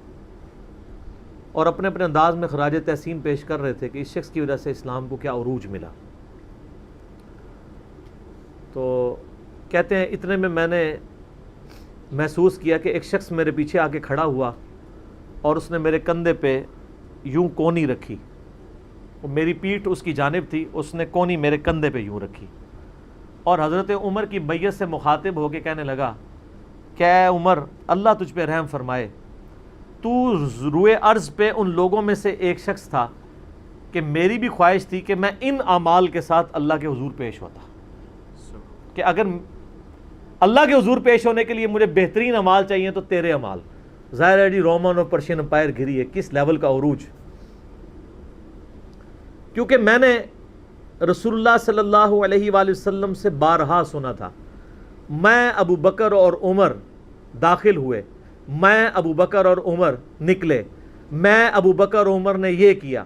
اور اپنے اپنے انداز میں خراج تحسین پیش کر رہے تھے کہ اس شخص کی وجہ سے اسلام کو کیا عروج ملا. تو کہتے ہیں اتنے میں نے محسوس کیا کہ ایک شخص میرے پیچھے آ کے کھڑا ہوا اور اس نے میرے کندھے پہ یوں کونی رکھی, میری پیٹھ اس کی جانب تھی, اس نے کونی میرے کندھے پہ یوں رکھی, اور حضرت عمر کی بیعت سے مخاطب ہو کے کہنے لگا کہ اے عمر اللہ تجھ پہ رحم فرمائے, تو روئے ارض پہ ان لوگوں میں سے ایک شخص تھا کہ میری بھی خواہش تھی کہ میں ان اعمال کے ساتھ اللہ کے حضور پیش ہوتا, کہ اگر اللہ کے حضور پیش ہونے کے لیے مجھے بہترین اعمال چاہیے تو تیرے اعمال. ظاہر ہے جی رومن اور پرشین امپائر گھری ہے, کس لیول کا عروج, کیونکہ میں نے رسول اللہ صلی اللہ علیہ وآلہ وسلم سے بارہا سنا تھا, میں ابو بکر اور عمر داخل ہوئے, میں ابو بکر اور عمر نکلے, میں ابو بکر اور عمر نے یہ کیا.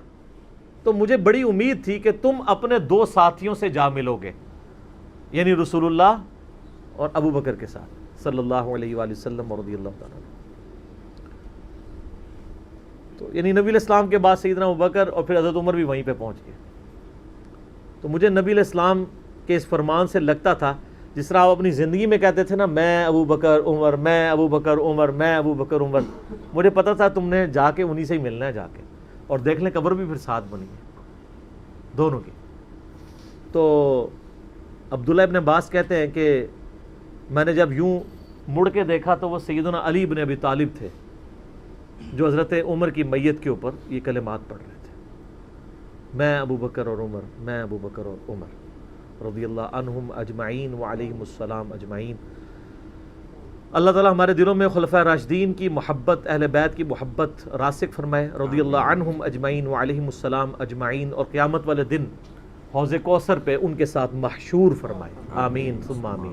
تو مجھے بڑی امید تھی کہ تم اپنے دو ساتھیوں سے جا ملو گے, یعنی رسول اللہ اور ابو بکر کے ساتھ صلی اللہ علیہ وآلہ وسلم رضی اللہ تعالیٰ. تو یعنی نبی علیہ السلام کے بعد سیدنا ابو بکر اور پھر حضرت عمر بھی وہیں پہ پہنچ گئے. تو مجھے نبی علیہ السلام کے اس فرمان سے لگتا تھا جس طرح آپ اپنی زندگی میں کہتے تھے نا, میں ابو بکر عمر, میں ابو بکر عمر, میں ابو بکر عمر, مجھے پتا تھا تم نے جا کے انہی سے ہی ملنا ہے جا کے, اور دیکھ لیں قبر بھی پھر ساتھ بنی ہے دونوں کی. تو عبداللہ ابن عباس کہتے ہیں کہ میں نے جب یوں مڑ کے دیکھا تو وہ سیدنا علی بن ابی طالب تھے جو حضرت عمر کی میت کے اوپر یہ کلمات پڑھ رہے تھے, میں ابو بکر اور عمر, میں ابو بکر اور عمر رضی اللہ عنہم اجمعین وعلیہم السلام اجمعین. اللہ تعالیٰ ہمارے دلوں میں خلفائے راشدین کی محبت, اہل بیت کی محبت راسخ فرمائے رضی اللہ عنہم اجمعین وعلیہم السلام اجمعین, اور قیامت والے دن حوض کوثر پہ ان کے ساتھ محشور فرمائے, آمین ثم آمین.